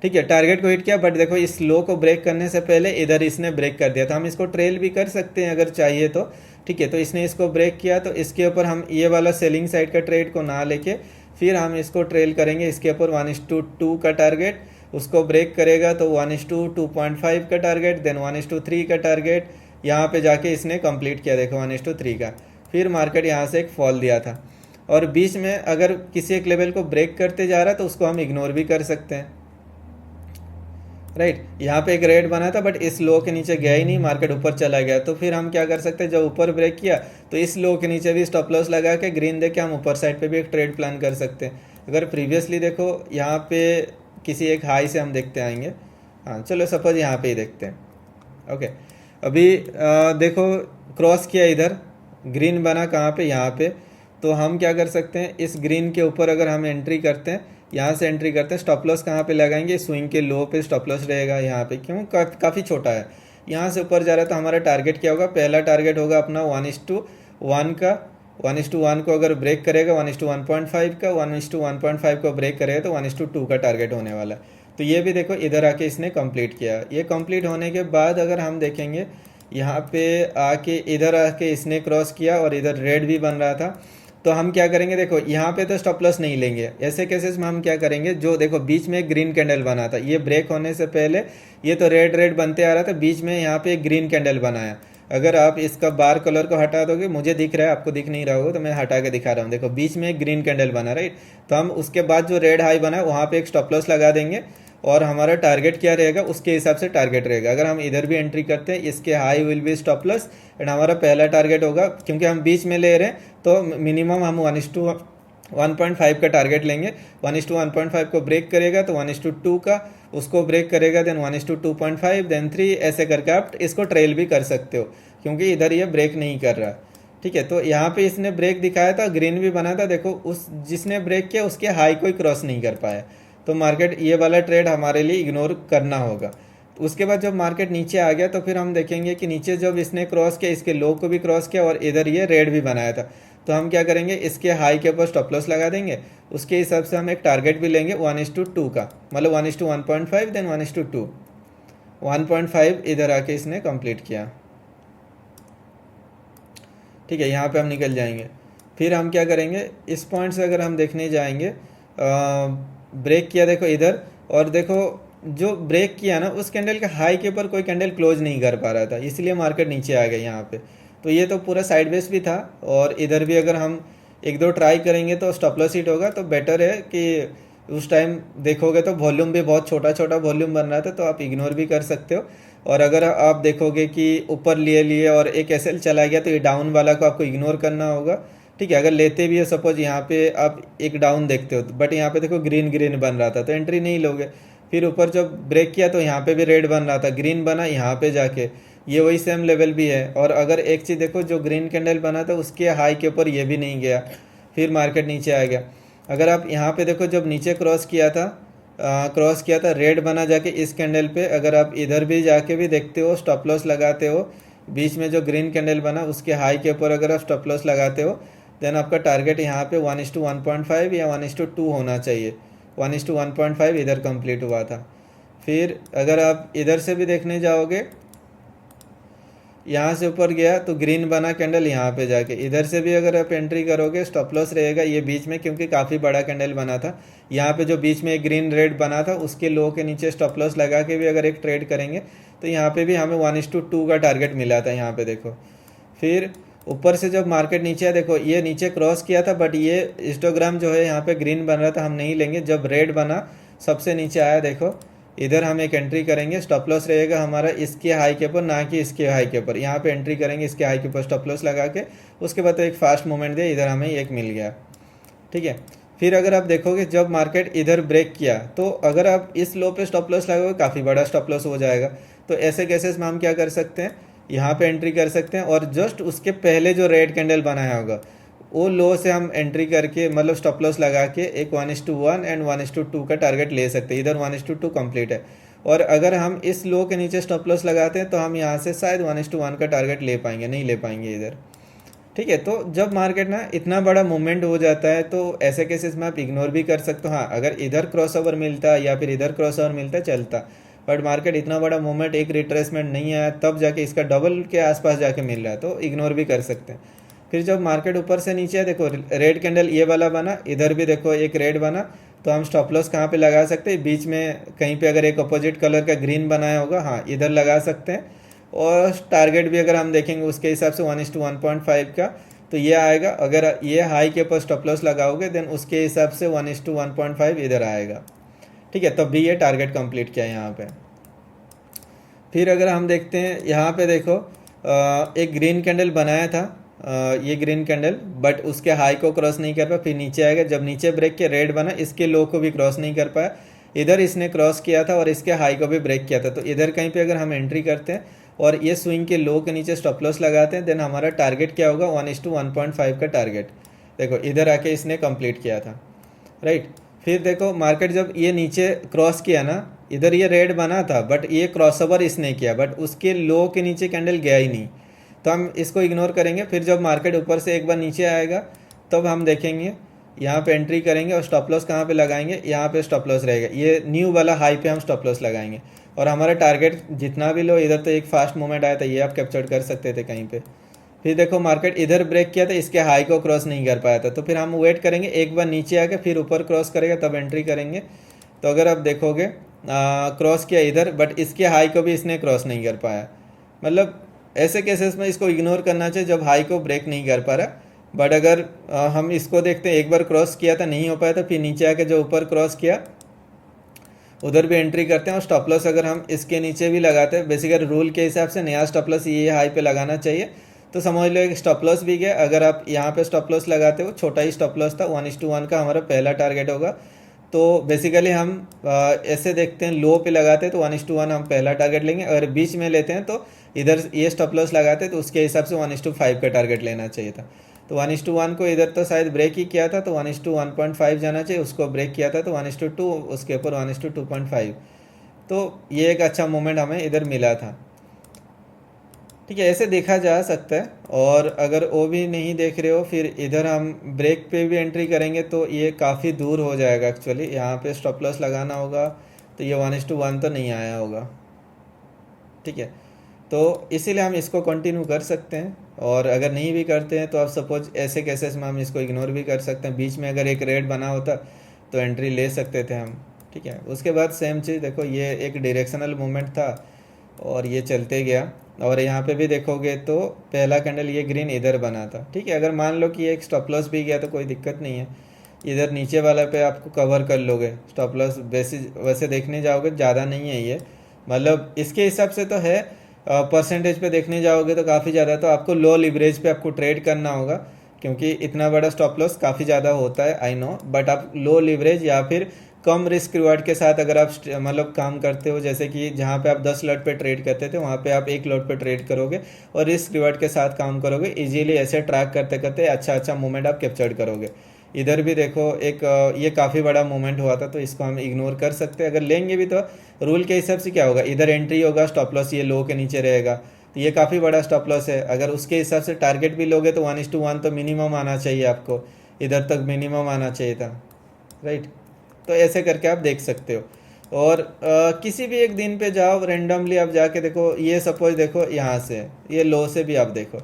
ठीक है, टारगेट को हिट किया। बट देखो इस लो को ब्रेक करने से पहले इधर इसने ब्रेक कर दिया था। हम इसको ट्रेल भी कर सकते हैं अगर चाहिए तो, ठीक है। तो इसने इसको ब्रेक किया तो इसके ऊपर हम ये वाला सेलिंग साइड का ट्रेड को ना लेके फिर हम इसको ट्रेल करेंगे। इसके ऊपर 1:2 का टारगेट, उसको ब्रेक करेगा तो 1:2.5 का टारगेट, देन 1:3 का टारगेट। यहाँ पे जाके इसने कंप्लीट किया, देखो 1:3 का। फिर मार्केट यहाँ से एक फॉल दिया था, और बीच में अगर किसी एक लेवल को ब्रेक करते जा रहा है तो उसको हम इग्नोर भी कर सकते हैं, राइट। यहाँ पे एक रेड बना था बट इस लो के नीचे गया ही नहीं, मार्केट ऊपर चला गया, तो फिर हम क्या कर सकते हैं, जब ऊपर ब्रेक किया तो इस लो के नीचे भी स्टॉप लॉस लगा के ग्रीन देके हम ऊपर साइड पे भी एक ट्रेड प्लान कर सकते हैं। अगर प्रीवियसली देखो यहाँ पे किसी एक हाई से हम देखते आएंगे, हाँ चलो सपोज यहाँ पे ही देखते हैं, ओके। अभी देखो क्रॉस किया इधर, ग्रीन बना कहाँ पे, यहाँ पे, तो हम क्या कर सकते हैं, इस ग्रीन के ऊपर अगर हम एंट्री करते हैं, यहाँ से एंट्री करते हैं, स्टॉप लॉस कहाँ पे लगाएंगे, स्विंग के लो पे स्टॉप लॉस रहेगा यहाँ पे, क्यों, काफ़ी छोटा है, यहाँ से ऊपर जा रहा है, तो हमारा टारगेट क्या होगा, पहला टारगेट होगा अपना 1:1 का, 1:1 को अगर ब्रेक करेगा 1:1.5 का, 1:1.5 को ब्रेक करेगा तो 1:2 का टारगेट होने वाला है। तो ये भी देखो इधर आके इसने कंप्लीट किया, ये कंप्लीट होने के बाद अगर हम देखेंगे यहाँ पे आके इधर आके इसने क्रॉस किया और इधर रेड भी बन रहा था, तो हम क्या करेंगे, देखो यहाँ पे तो स्टॉप लॉस नहीं लेंगे, ऐसे केसेस में हम क्या करेंगे, जो देखो बीच में एक ग्रीन कैंडल बना था, ये ब्रेक होने से पहले ये तो रेड रेड बनते आ रहा था, बीच में यहाँ पे एक ग्रीन कैंडल बनाया, अगर आप इसका बार कलर को हटा दोगे, मुझे दिख रहा है आपको दिख नहीं रहा होगा तो मैं हटा के दिखा रहा हूँ, देखो बीच में एक ग्रीन कैंडल बना, राइट। तो हम उसके बाद जो रेड हाई बना है वहाँ पे एक स्टॉप लॉस लगा देंगे, और हमारा टारगेट क्या रहेगा उसके हिसाब से टारगेट रहेगा। अगर हम इधर भी एंट्री करते हैं, इसके high will be stop loss, and हमारा पहला टारगेट होगा, क्योंकि हम बीच में ले रहे हैं तो मिनिमम हम 1:1.5 का टारगेट लेंगे, 1:1.5 को ब्रेक करेगा तो 1:2 का उसको ब्रेक करेगा, देन 1:2.5, देन 3, ऐसे करके आप इसको ट्रेल भी कर सकते हो, क्योंकि इधर ये ब्रेक नहीं कर रहा, ठीक है। तो यहाँ पे इसने ब्रेक दिखाया था, ग्रीन भी बना था, देखो उस जिसने ब्रेक किया उसके हाई कोई क्रॉस नहीं कर पाया, तो मार्केट ये वाला ट्रेड हमारे लिए इग्नोर करना होगा। उसके बाद जब मार्केट नीचे आ गया तो फिर हम देखेंगे कि नीचे जब इसने क्रॉस किया, इसके लो को भी क्रॉस किया और इधर ये रेड भी बनाया था, तो हम क्या करेंगे, इसके हाई के ऊपर स्टॉप लॉस लगा देंगे, उसके हिसाब से हम एक टारगेट भी लेंगे 1:2 का, मतलब 1:1.5, देन 1:2, 1.5 इधर आके इसने कंप्लीट किया, ठीक है। यहाँ पे हम निकल जाएंगे, फिर हम क्या करेंगे, इस पॉइंट से अगर हम देखने जाएंगे, ब्रेक किया देखो इधर, और देखो जो ब्रेक किया ना उस कैंडल के हाई के ऊपर कोई कैंडल क्लोज नहीं कर पा रहा था, इसलिए मार्केट नीचे आ गया यहाँ पे। तो ये तो पूरा साइडवेज भी था, और इधर भी अगर हम एक दो ट्राई करेंगे तो स्टॉप लॉस हिट होगा, तो बेटर है कि उस टाइम देखोगे तो वॉल्यूम भी बहुत छोटा छोटा वॉल्यूम बन रहा था, तो आप इग्नोर भी कर सकते हो। और अगर आप देखोगे कि ऊपर लिए लिए और एक एसएल चला गया तो ये डाउन वाला को आपको इग्नोर करना होगा, ठीक है। अगर लेते भी है, सपोज यहाँ पे आप एक डाउन देखते हो बट यहाँ पे देखो ग्रीन ग्रीन बन रहा था तो एंट्री नहीं लोगे, फिर ऊपर जब ब्रेक किया तो यहाँ पे भी रेड बन रहा था, ग्रीन बना यहाँ पे जाके, ये वही सेम लेवल भी है। और अगर एक चीज़ देखो, जो ग्रीन कैंडल बना था उसके हाई के ऊपर ये भी नहीं गया, फिर मार्केट नीचे आ गया। अगर आप यहाँ पे देखो जब नीचे क्रॉस किया था रेड बना जाके इस कैंडल पे, अगर आप इधर भी जाके भी देखते हो स्टॉप लॉस लगाते हो, बीच में जो ग्रीन कैंडल बना उसके हाई के ऊपर अगर आप स्टॉप लॉस लगाते हो, देन आपका टारगेट यहाँ पे 1:1.5 या 1:2 होना चाहिए। 1:1.5 इधर कंप्लीट हुआ था। फिर अगर आप इधर से भी देखने जाओगे, यहाँ से ऊपर गया तो ग्रीन बना कैंडल यहाँ पे जाके, इधर से भी अगर आप एंट्री करोगे स्टॉप लॉस रहेगा ये बीच में, क्योंकि काफ़ी बड़ा कैंडल बना था। यहाँ पे जो बीच में एक ग्रीन रेड बना था उसके लो के नीचे स्टॉप लॉस लगा के भी अगर एक ट्रेड करेंगे तो यहाँ पे भी हमें 1:2 का टारगेट मिला था यहाँ पे देखो। फिर ऊपर से जब मार्केट नीचे है, देखो ये नीचे क्रॉस किया था बट ये हिस्टोग्राम जो है यहाँ पे ग्रीन बन रहा था, हम नहीं लेंगे। जब रेड बना सबसे नीचे आया, देखो इधर हम एक एंट्री करेंगे, स्टॉप लॉस रहेगा हमारा इसके हाई के ऊपर, ना कि इसके हाई के ऊपर। यहाँ पे एंट्री करेंगे इसके हाई के ऊपर स्टॉप लॉस लगा के, उसके बाद तो एक फास्ट मूवमेंट दिया, इधर हमें एक मिल गया, ठीक है। फिर अगर आप देखोगे जब मार्केट इधर ब्रेक किया तो अगर आप इस लो पे स्टॉप लॉस लगाओगे काफ़ी बड़ा स्टॉप लॉस हो जाएगा। तो ऐसे केसेस में हम क्या कर सकते हैं, यहाँ पे एंट्री कर सकते हैं और जस्ट उसके पहले जो रेड कैंडल बनाया होगा वो लो से हम एंट्री करके, मतलब स्टॉप लॉस लगा के एक 1:1 एंड 1:2 का टारगेट ले सकते हैं। इधर 1:2 कंप्लीट है, और अगर हम इस लो के नीचे स्टॉप लॉस लगाते हैं तो हम यहाँ से शायद 1:1 का टारगेट ले पाएंगे, नहीं ले पाएंगे इधर, ठीक है। तो जब मार्केट ना इतना बड़ा मूवमेंट हो जाता है तो ऐसे केसेस में आप इग्नोर भी कर सकते हो। हाँ, अगर इधर क्रॉस ओवर मिलता या फिर इधर क्रॉस ओवर मिलता चलता, बट मार्केट इतना बड़ा मूवमेंट, एक रिट्रेसमेंट नहीं आया, तब जाके इसका डबल के आसपास जाके मिल रहा है तो इग्नोर भी कर सकते हैं। फिर जब मार्केट ऊपर से नीचे है, देखो रेड कैंडल ये वाला बना, इधर भी देखो एक रेड बना, तो हम स्टॉप लॉस कहाँ पे लगा सकते हैं, बीच में कहीं पे अगर एक अपोजिट कलर का ग्रीन बनाया होगा, हाँ इधर लगा सकते हैं। और टारगेट भी अगर हम देखेंगे उसके हिसाब से 1:1.5 का, तो ये आएगा। अगर ये हाई के ऊपर स्टॉप लॉस लगाओगे देन उसके हिसाब से 1:1.5 इधर आएगा, ठीक है। तब भी ये टारगेट कंप्लीट किया यहाँ पे। फिर अगर हम देखते हैं यहाँ पे देखो एक ग्रीन कैंडल बनाया था, ये ग्रीन कैंडल, बट उसके हाई को क्रॉस नहीं कर पाया, फिर नीचे आएगा, जब नीचे ब्रेक के रेड बना, इसके लो को भी क्रॉस नहीं कर पाया, इधर इसने क्रॉस किया था और इसके हाई को भी ब्रेक किया था। तो इधर कहीं पे अगर हम एंट्री करते हैं और ये स्विंग के लो के नीचे स्टॉप लॉस लगाते हैं देन हमारा टारगेट क्या होगा, 1:1.5 का टारगेट। देखो इधर आके इसने कंप्लीट किया था, राइट। फिर देखो मार्केट जब ये नीचे क्रॉस किया ना, इधर ये रेड बना था बट ये क्रॉसओवर इसने किया, बट उसके लो के नीचे कैंडल गया ही नहीं, तो हम इसको इग्नोर करेंगे। फिर जब मार्केट ऊपर से एक बार नीचे आएगा तब हम देखेंगे, यहाँ पे एंट्री करेंगे और स्टॉप लॉस कहाँ पे लगाएंगे, यहाँ पे स्टॉप लॉस रहेगा, ये न्यू वाला हाई पे हम स्टॉप लॉस लगाएंगे। और हमारा टारगेट जितना भी लो, इधर तो एक फास्ट मूवमेंट आया था, ये आप कैप्चर कर सकते थे कहीं पे। फिर देखो मार्केट इधर ब्रेक किया था, इसके हाई को क्रॉस नहीं कर पाया था, तो फिर हम वेट करेंगे, एक बार नीचे आके फिर ऊपर क्रॉस करेगा तब एंट्री करेंगे। तो अगर आप देखोगे क्रॉस किया इधर, बट इसके हाई को भी इसने क्रॉस नहीं कर पाया। मतलब ऐसे केसेस में इसको इग्नोर करना चाहिए जब हाई को ब्रेक नहीं कर पा रहा। बट अगर हम इसको देखते हैं, एक बार क्रॉस किया था नहीं हो पाया था, फिर नीचे आके जो ऊपर क्रॉस किया उधर भी एंट्री करते हैं। और स्टॉप लॉस अगर हम इसके नीचे भी लगाते हैं, बेसिकली रूल के हिसाब से नया स्टॉप लॉस ये हाई पे लगाना चाहिए। तो समझ लो एक स्टॉप लॉस भी गया। अगर आप यहाँ पे स्टॉप लॉस लगाते हो, छोटा ही स्टॉप लॉस था, 1:1 का हमारा पहला टारगेट होगा। तो बेसिकली हम ऐसे देखते हैं, लो पे लगाते हैं तो 1:1 हम पहला टारगेट लेंगे, अगर बीच में लेते हैं तो इधर ये स्टॉप लॉस लगाते हैं तो उसके हिसाब से 1:5 का टारगेट लेना चाहिए था। तो 1:1 को इधर तो शायद ब्रेक ही किया था, तो 1:1.5 जाना चाहिए, उसको ब्रेक किया था तो 1:2, उसके ऊपर 1:2.5। तो ये एक अच्छा मोमेंट हमें इधर मिला था, ठीक है। ऐसे देखा जा सकता है। और अगर वो भी नहीं देख रहे हो, फिर इधर हम ब्रेक पे भी एंट्री करेंगे तो ये काफ़ी दूर हो जाएगा एक्चुअली। यहाँ पे स्टॉप लॉस लगाना होगा तो ये 1:1 तो नहीं आया होगा, ठीक है। तो इसीलिए हम इसको कंटिन्यू कर सकते हैं। और अगर नहीं भी करते हैं तो आप सपोज ऐसे केसेस में हम इसको इग्नोर भी कर सकते हैं। बीच में अगर एक रेड बना होता तो एंट्री ले सकते थे हम, ठीक है। उसके बाद सेम चीज़ देखो, ये एक डायरेक्शनल मूवमेंट था और ये चलते गया। और यहाँ पे भी देखोगे तो पहला कैंडल ये ग्रीन इधर बना था, ठीक है। अगर मान लो कि एक स्टॉप लॉस भी गया तो कोई दिक्कत नहीं है, इधर नीचे वाला पे आपको कवर कर लोगे। स्टॉप लॉस वैसे देखने जाओगे ज़्यादा नहीं है ये, मतलब इसके हिसाब से तो है, परसेंटेज पे देखने जाओगे तो काफ़ी ज़्यादा। तो आपको लो लिवरेज पे आपको ट्रेड करना होगा, क्योंकि इतना बड़ा स्टॉप लॉस काफ़ी ज़्यादा होता है, आई नो। बट आप लो लिवरेज या फिर कम रिस्क रिवार्ड के साथ अगर आप मतलब काम करते हो, जैसे कि जहाँ पे आप 10 लॉट पे ट्रेड करते थे वहाँ पे आप 1 लॉट पे ट्रेड करोगे और रिस्क रिवार्ड के साथ काम करोगे, इजीली ऐसे ट्रैक करते करते अच्छा मूवमेंट आप कैप्चर करोगे। इधर भी देखो एक ये काफ़ी बड़ा मूवमेंट हुआ था, तो इसको हम इग्नोर कर सकते हैं। अगर लेंगे भी तो रूल के हिसाब से क्या होगा, इधर एंट्री होगा, स्टॉप लॉस ये लो के नीचे रहेगा, तो ये काफ़ी बड़ा स्टॉप लॉस है। अगर उसके हिसाब से टारगेट भी लोगे तो 1:1 तो मिनिमम आना चाहिए आपको, इधर तक मिनिमम आना चाहिए था, राइट। तो ऐसे करके आप देख सकते हो। और किसी भी एक दिन पे जाओ, रेंडमली आप जाके देखो, ये सपोज देखो यहाँ से ये लो से भी आप देखो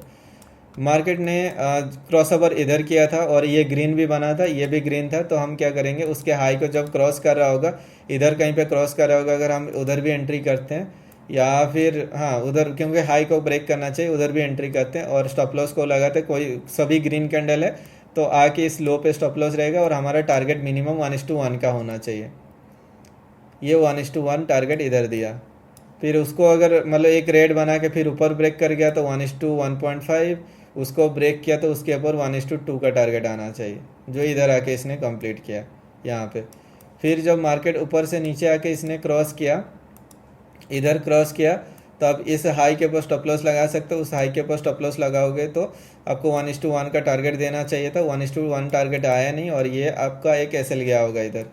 मार्केट ने क्रॉसओवर इधर किया था और ये ग्रीन भी बना था, ये भी ग्रीन था। तो हम क्या करेंगे, उसके हाई को जब क्रॉस कर रहा होगा, इधर कहीं पे क्रॉस कर रहा होगा, अगर हम उधर भी एंट्री करते हैं या फिर हाँ उधर, क्योंकि हाई को ब्रेक करना चाहिए, उधर भी एंट्री करते हैं और स्टॉप लॉस को लगाते हैं। कोई सभी ग्रीन कैंडल है तो आके इस लो पे स्टॉप लॉस रहेगा और हमारा टारगेट मिनिमम 1:1 का होना चाहिए। ये 1:1 टारगेट इधर दिया, फिर उसको अगर मतलब एक रेड बना के फिर ऊपर ब्रेक कर गया तो 1:1.5, उसको ब्रेक किया तो उसके ऊपर 1:2 का टारगेट आना चाहिए, जो इधर आके इसने कंप्लीट किया यहाँ पे। फिर जब मार्केट ऊपर से नीचे आके इसने क्रॉस किया, इधर क्रॉस किया, तो आप इस हाई के ऊपर स्टॉप लॉस लगा सकते हो। उस हाई के ऊपर स्टॉप लॉस लगाओगे तो आपको 1:1 का टारगेट देना चाहिए था, 1:1 टारगेट आया नहीं और ये आपका एक एसएल गया होगा इधर।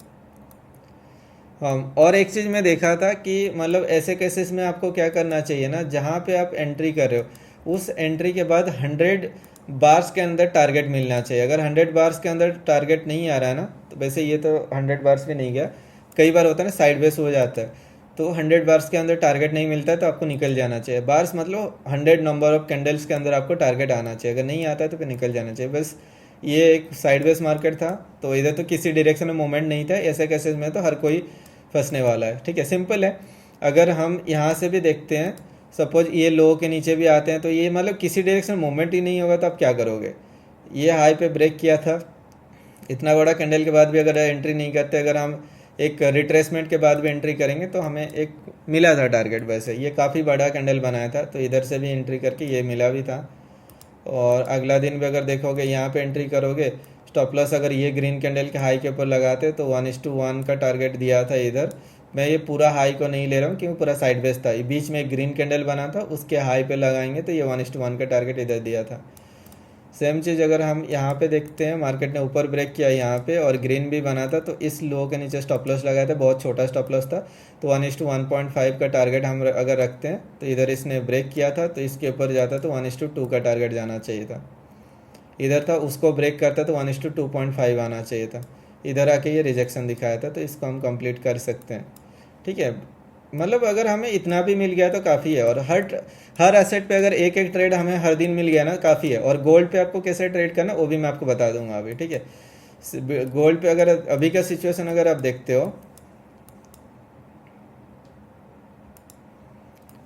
और एक चीज़ मैं देखा था कि मतलब ऐसे केसेस में आपको क्या करना चाहिए ना, जहाँ पे आप एंट्री कर रहे हो उस एंट्री के बाद 100 बार्स के अंदर टारगेट मिलना चाहिए। अगर 100 बार्स के अंदर टारगेट नहीं आ रहा है ना, तो वैसे ये तो 100 बार्स भी नहीं गया, कई बार होता है ना साइडवेज हो जाता है, तो 100 बार्स के अंदर टारगेट नहीं मिलता है तो आपको निकल जाना चाहिए। बार्स मतलब 100 नंबर ऑफ कैंडल्स के अंदर आपको टारगेट आना चाहिए, अगर नहीं आता है तो फिर निकल जाना चाहिए। बस ये एक साइडवेज मार्केट था, तो इधर तो किसी डायरेक्शन में मूवमेंट नहीं था, ऐसे केसेस में तो हर कोई फंसने वाला है, ठीक है, सिंपल है। अगर हम यहाँ से भी देखते हैं, सपोज ये लो के नीचे भी आते हैं, तो ये मतलब किसी डायरेक्शन मूवमेंट ही नहीं होगा तो आप क्या करोगे, ये हाई पे ब्रेक किया था, इतना बड़ा कैंडल के बाद भी अगर एंट्री नहीं करते, अगर हम एक रिट्रेसमेंट के बाद भी एंट्री करेंगे तो हमें एक मिला था टारगेट। वैसे ये काफ़ी बड़ा कैंडल बनाया था, तो इधर से भी एंट्री करके ये मिला भी था। और अगला दिन भी अगर देखोगे यहाँ पे एंट्री करोगे, स्टॉप लॉस अगर ये ग्रीन कैंडल के हाई के ऊपर लगाते तो 1:1 का टारगेट दिया था इधर। मैं ये पूरा हाई को नहीं ले रहा हूँ क्योंकि पूरा साइडवेज था, बीच में एक ग्रीन कैंडल बना था, उसके हाई पे लगाएंगे तो ये 1:1 का टारगेट इधर दिया था। सेम चीज़ अगर हम यहाँ पे देखते हैं, मार्केट ने ऊपर ब्रेक किया यहाँ पे और ग्रीन भी बना था, तो इस लो के नीचे स्टॉप लॉस लगाया था, बहुत छोटा स्टॉप लॉस था, तो 1:1.5 का टारगेट हम अगर रखते हैं तो इधर इसने ब्रेक किया था तो इसके ऊपर जाता तो 1:2 का टारगेट जाना चाहिए था। इधर था, उसको ब्रेक करता तो 1:2.5 आना चाहिए था, इधर आके ये रिजेक्शन दिखाया था, तो इसको हम कंप्लीट कर सकते हैं। ठीक है, मतलब अगर हमें इतना भी मिल गया तो काफ़ी है। और हर एसेट पे अगर एक एक ट्रेड हमें हर दिन मिल गया ना, काफ़ी है। और गोल्ड पे आपको कैसे ट्रेड करना वो भी मैं आपको बता दूंगा अभी। ठीक है, गोल्ड पे अगर अभी का सिचुएशन अगर आप देखते हो,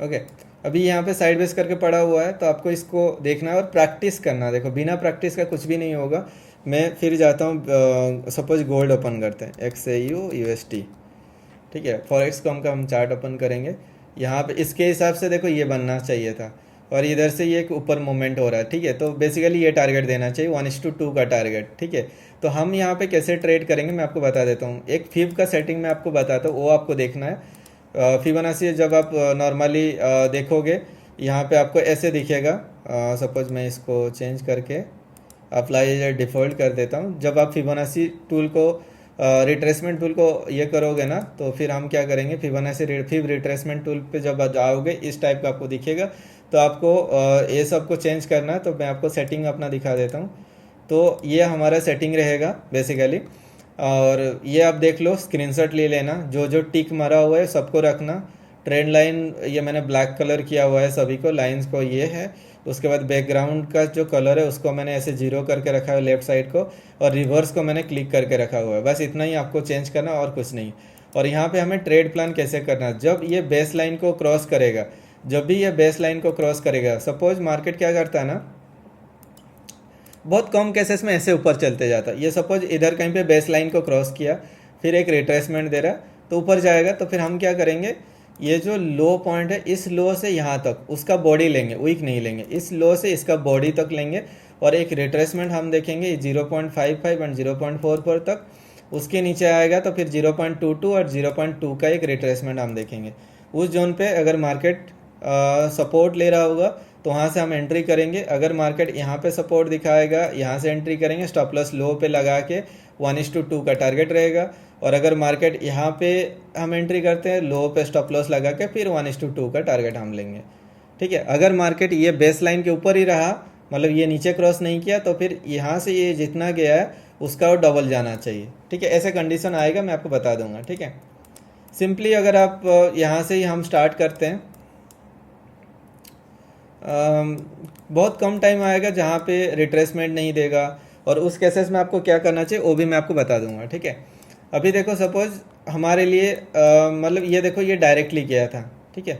ओके, अभी यहाँ पे साइड वेज करके पड़ा हुआ है, तो आपको इसको देखना है और प्रैक्टिस करना। देखो बिना प्रैक्टिस का कुछ भी नहीं होगा। मैं फिर जाता हूँ, सपोज गोल्ड ओपन करते हैं, XAU USD। ठीक है, फॉरेक्स कॉम का हम चार्ट ओपन करेंगे। यहाँ पे इसके हिसाब से देखो ये बनना चाहिए था, और इधर से ये एक ऊपर मूवमेंट हो रहा है। ठीक है, तो बेसिकली ये टारगेट देना चाहिए 1:2 का टारगेट। ठीक है, तो हम यहाँ पे कैसे ट्रेड करेंगे मैं आपको बता देता हूँ। एक फिब का सेटिंग मैं आपको बताता हूँ, वो आपको देखना है। फिबोनाची जब आप नॉर्मली देखोगे, यहाँ पे आपको ऐसे दिखेगा। सपोज मैं इसको चेंज करके अप्लाई डिफ़ॉल्ट कर देता हूँ। जब आप फिबोनाची टूल को रिट्रेसमेंट टूल को ये करोगे ना, तो फिर हम क्या करेंगे, फिबोनाची फिब रिट्रेसमेंट टूल पे जब जाओगे इस टाइप का आपको दिखेगा। तो आपको ये सब को चेंज करना है, तो मैं आपको सेटिंग अपना दिखा देता हूँ। तो ये हमारा सेटिंग रहेगा बेसिकली, और ये आप देख लो, स्क्रीनशॉट ले लेना, जो जो टिक मरा हुआ है सबको रखना। ट्रेंड लाइन ये मैंने ब्लैक कलर किया हुआ है सभी को, लाइंस को ये है। उसके बाद बैकग्राउंड का जो कलर है उसको मैंने ऐसे जीरो करके रखा है लेफ्ट साइड को, और रिवर्स को मैंने क्लिक करके रखा हुआ है। बस इतना ही आपको चेंज करना और कुछ नहीं। और यहाँ पे हमें ट्रेड प्लान कैसे करना, जब ये बेस लाइन को क्रॉस करेगा, जब भी ये बेस लाइन को क्रॉस करेगा, सपोज मार्केट क्या करता है ना, बहुत कम केसेस में ऐसे ऊपर चलते जाता है। ये सपोज इधर कहीं पे बेस लाइन को क्रॉस किया, फिर एक रिट्रेसमेंट दे रहा तो ऊपर जाएगा, तो फिर हम क्या करेंगे, ये जो लो पॉइंट है इस लो से यहाँ तक उसका बॉडी लेंगे, वीक नहीं लेंगे, इस लो से इसका बॉडी तक लेंगे, और एक रिट्रेसमेंट हम देखेंगे 0.55 एंड 0.44 तक। उसके नीचे आएगा तो फिर 0.22 और 0.2 का एक रिट्रेसमेंट हम देखेंगे। उस जोन पे अगर मार्केट सपोर्ट ले रहा होगा तो वहाँ से हम एंट्री करेंगे। अगर मार्केट यहाँ पे सपोर्ट दिखाएगा, यहाँ से एंट्री करेंगे, स्टॉप लॉस लो पे लगा के 1:2 का टारगेट रहेगा। और अगर मार्केट यहाँ पे हम एंट्री करते हैं, लो पे स्टॉप लॉस लगा के फिर 1:2 का टारगेट हम लेंगे। ठीक है, अगर मार्केट ये बेस लाइन के ऊपर ही रहा, मतलब ये नीचे क्रॉस नहीं किया, तो फिर यहाँ से ये जितना गया है उसका और डबल जाना चाहिए। ठीक है, ऐसे कंडीशन आएगा, मैं आपको बता दूंगा। ठीक है, सिंपली अगर आप यहाँ से ही हम स्टार्ट करते हैं, बहुत कम टाइम आएगा जहाँ पे रिट्रेसमेंट नहीं देगा, और उस केसेस में आपको क्या करना चाहिए वो भी मैं आपको बता दूंगा। ठीक है, अभी देखो सपोज हमारे लिए मतलब ये देखो ये डायरेक्टली किया था। ठीक है,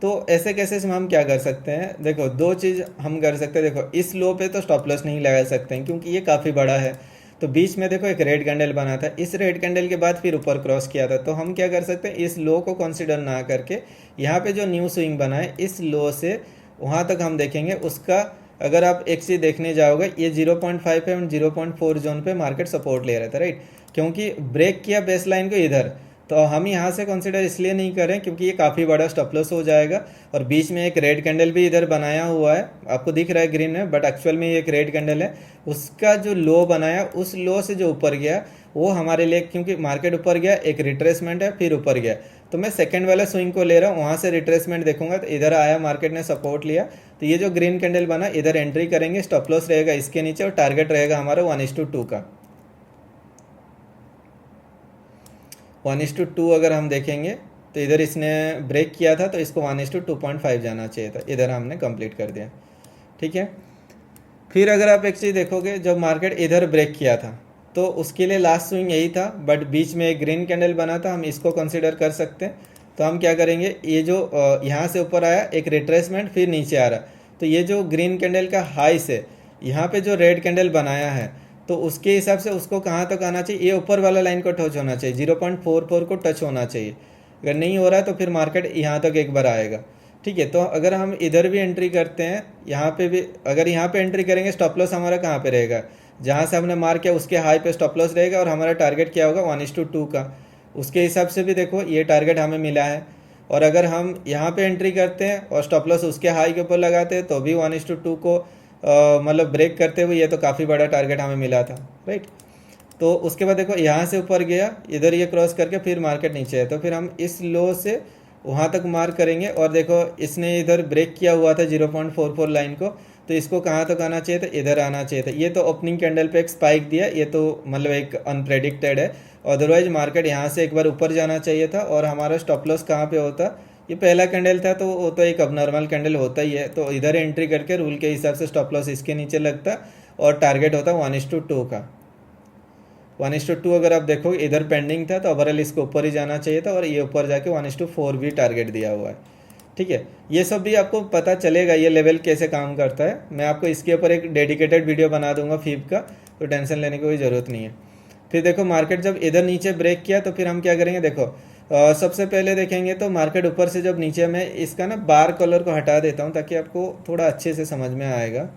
तो ऐसे केसेस में हम क्या कर सकते हैं, देखो दो चीज़ हम कर सकते हैं। देखो इस लो पे तो स्टॉप लॉस नहीं लगा सकते हैं क्योंकि ये काफ़ी बड़ा है। तो बीच में देखो एक रेड कैंडल बना था, इस रेड कैंडल के बाद फिर ऊपर क्रॉस किया था। तो हम क्या कर सकते हैं, इस लो को कंसिडर ना करके यहाँ पे जो न्यू स्विंग बना है इस लो से वहाँ तक हम देखेंगे। उसका अगर आप एक चीज़ देखने जाओगे, ये 0.5 है और 0.4 जोन पे मार्केट सपोर्ट ले रहा था, राइट, क्योंकि ब्रेक किया बेस लाइन को इधर। तो हम यहाँ से कंसिडर इसलिए नहीं करें क्योंकि ये काफ़ी बड़ा स्टॉप लॉस हो जाएगा। और बीच में एक रेड कैंडल भी इधर बनाया हुआ है, आपको दिख रहा है ग्रीन है, बट एक्चुअल में ये एक रेड कैंडल है। उसका जो लो बनाया, उस लो से जो ऊपर गया वो हमारे लिए, क्योंकि मार्केट ऊपर गया, एक रिट्रेसमेंट है, फिर ऊपर गया, तो मैं सेकंड वाला स्विंग को ले रहा हूँ, वहाँ से रिट्रेसमेंट देखूंगा। तो इधर आया, मार्केट ने सपोर्ट लिया, तो ये जो ग्रीन कैंडल बना इधर एंट्री करेंगे, स्टॉप लॉस रहेगा इसके नीचे और टारगेट रहेगा हमारा 1:2 का। 1:2 अगर हम देखेंगे तो इधर इसने ब्रेक किया था, तो इसको 1:2.5 जाना चाहिए था, इधर हमने कंप्लीट कर दिया। ठीक है, फिर अगर आप एक चीज़ देखोगे, जब मार्केट इधर ब्रेक किया था तो उसके लिए लास्ट स्विंग यही था, बट बीच में एक ग्रीन कैंडल बना था, हम इसको कंसिडर कर सकते हैं। तो हम क्या करेंगे, ये जो यहाँ से ऊपर आया एक रिट्रेसमेंट, फिर नीचे आ रहा, तो ये जो ग्रीन कैंडल का हाई से यहाँ पे जो रेड कैंडल बनाया है तो उसके हिसाब से उसको कहाँ तक आना चाहिए, ये ऊपर वाला लाइन को टच होना चाहिए, 0.44 को टच होना चाहिए। अगर नहीं हो रहा है तो फिर मार्केट यहाँ तक एक बार आएगा। ठीक है, तो अगर हम इधर भी एंट्री करते हैं, यहाँ पे भी अगर यहाँ पे एंट्री करेंगे, स्टॉप लॉस हमारा कहाँ पे रहेगा, जहाँ से हमने मार्क किया उसके हाई पे स्टॉप लॉस रहेगा, और हमारा टारगेट क्या होगा 1:2 का। उसके हिसाब से भी देखो ये टारगेट हमें मिला है। और अगर हम यहाँ पे एंट्री करते हैं और स्टॉप लॉस उसके हाई के ऊपर लगाते हैं तो भी 1:2 को मतलब ब्रेक करते हुए ये तो काफ़ी बड़ा टारगेट हमें मिला था, राइट। तो उसके बाद देखो यहाँ से ऊपर गया, इधर ये क्रॉस करके फिर मार्केट नीचे है, तो फिर हम इस लो से वहाँ तक मार्क करेंगे। और देखो इसने इधर ब्रेक किया हुआ था 0.44 लाइन को, तो इसको कहाँ तक आना चाहिए था, इधर आना चाहिए था। ये तो ओपनिंग कैंडल पे एक स्पाइक दिया, ये तो मतलब एक अनप्रेडिक्टेड है। अदरवाइज मार्केट यहाँ से एक बार ऊपर जाना चाहिए था, और हमारा स्टॉप लॉस कहाँ पे होता, ये पहला कैंडल था तो वो तो एक अबनॉर्मल कैंडल होता ही है, तो इधर एंट्री करके रूल के हिसाब से स्टॉप लॉस इसके नीचे लगता और टारगेट होता 1:2 का। 1:2 अगर आप देखो इधर पेंडिंग था तो ओवरऑल इसको ऊपर ही जाना चाहिए था, और ये ऊपर जाके 1:4 भी टारगेट दिया हुआ है। ठीक है, ये सब भी आपको पता चलेगा ये लेवल कैसे काम करता है। मैं आपको इसके ऊपर एक डेडिकेटेड वीडियो बना दूंगा फीब का, तो टेंशन लेने की कोई ज़रूरत नहीं है। फिर देखो मार्केट जब इधर नीचे ब्रेक किया तो फिर हम क्या करेंगे, देखो सबसे पहले देखेंगे तो मार्केट ऊपर से जब नीचे, मैं इसका ना बार कलर को हटा देता हूँ ताकि आपको थोड़ा अच्छे से समझ में आएगा।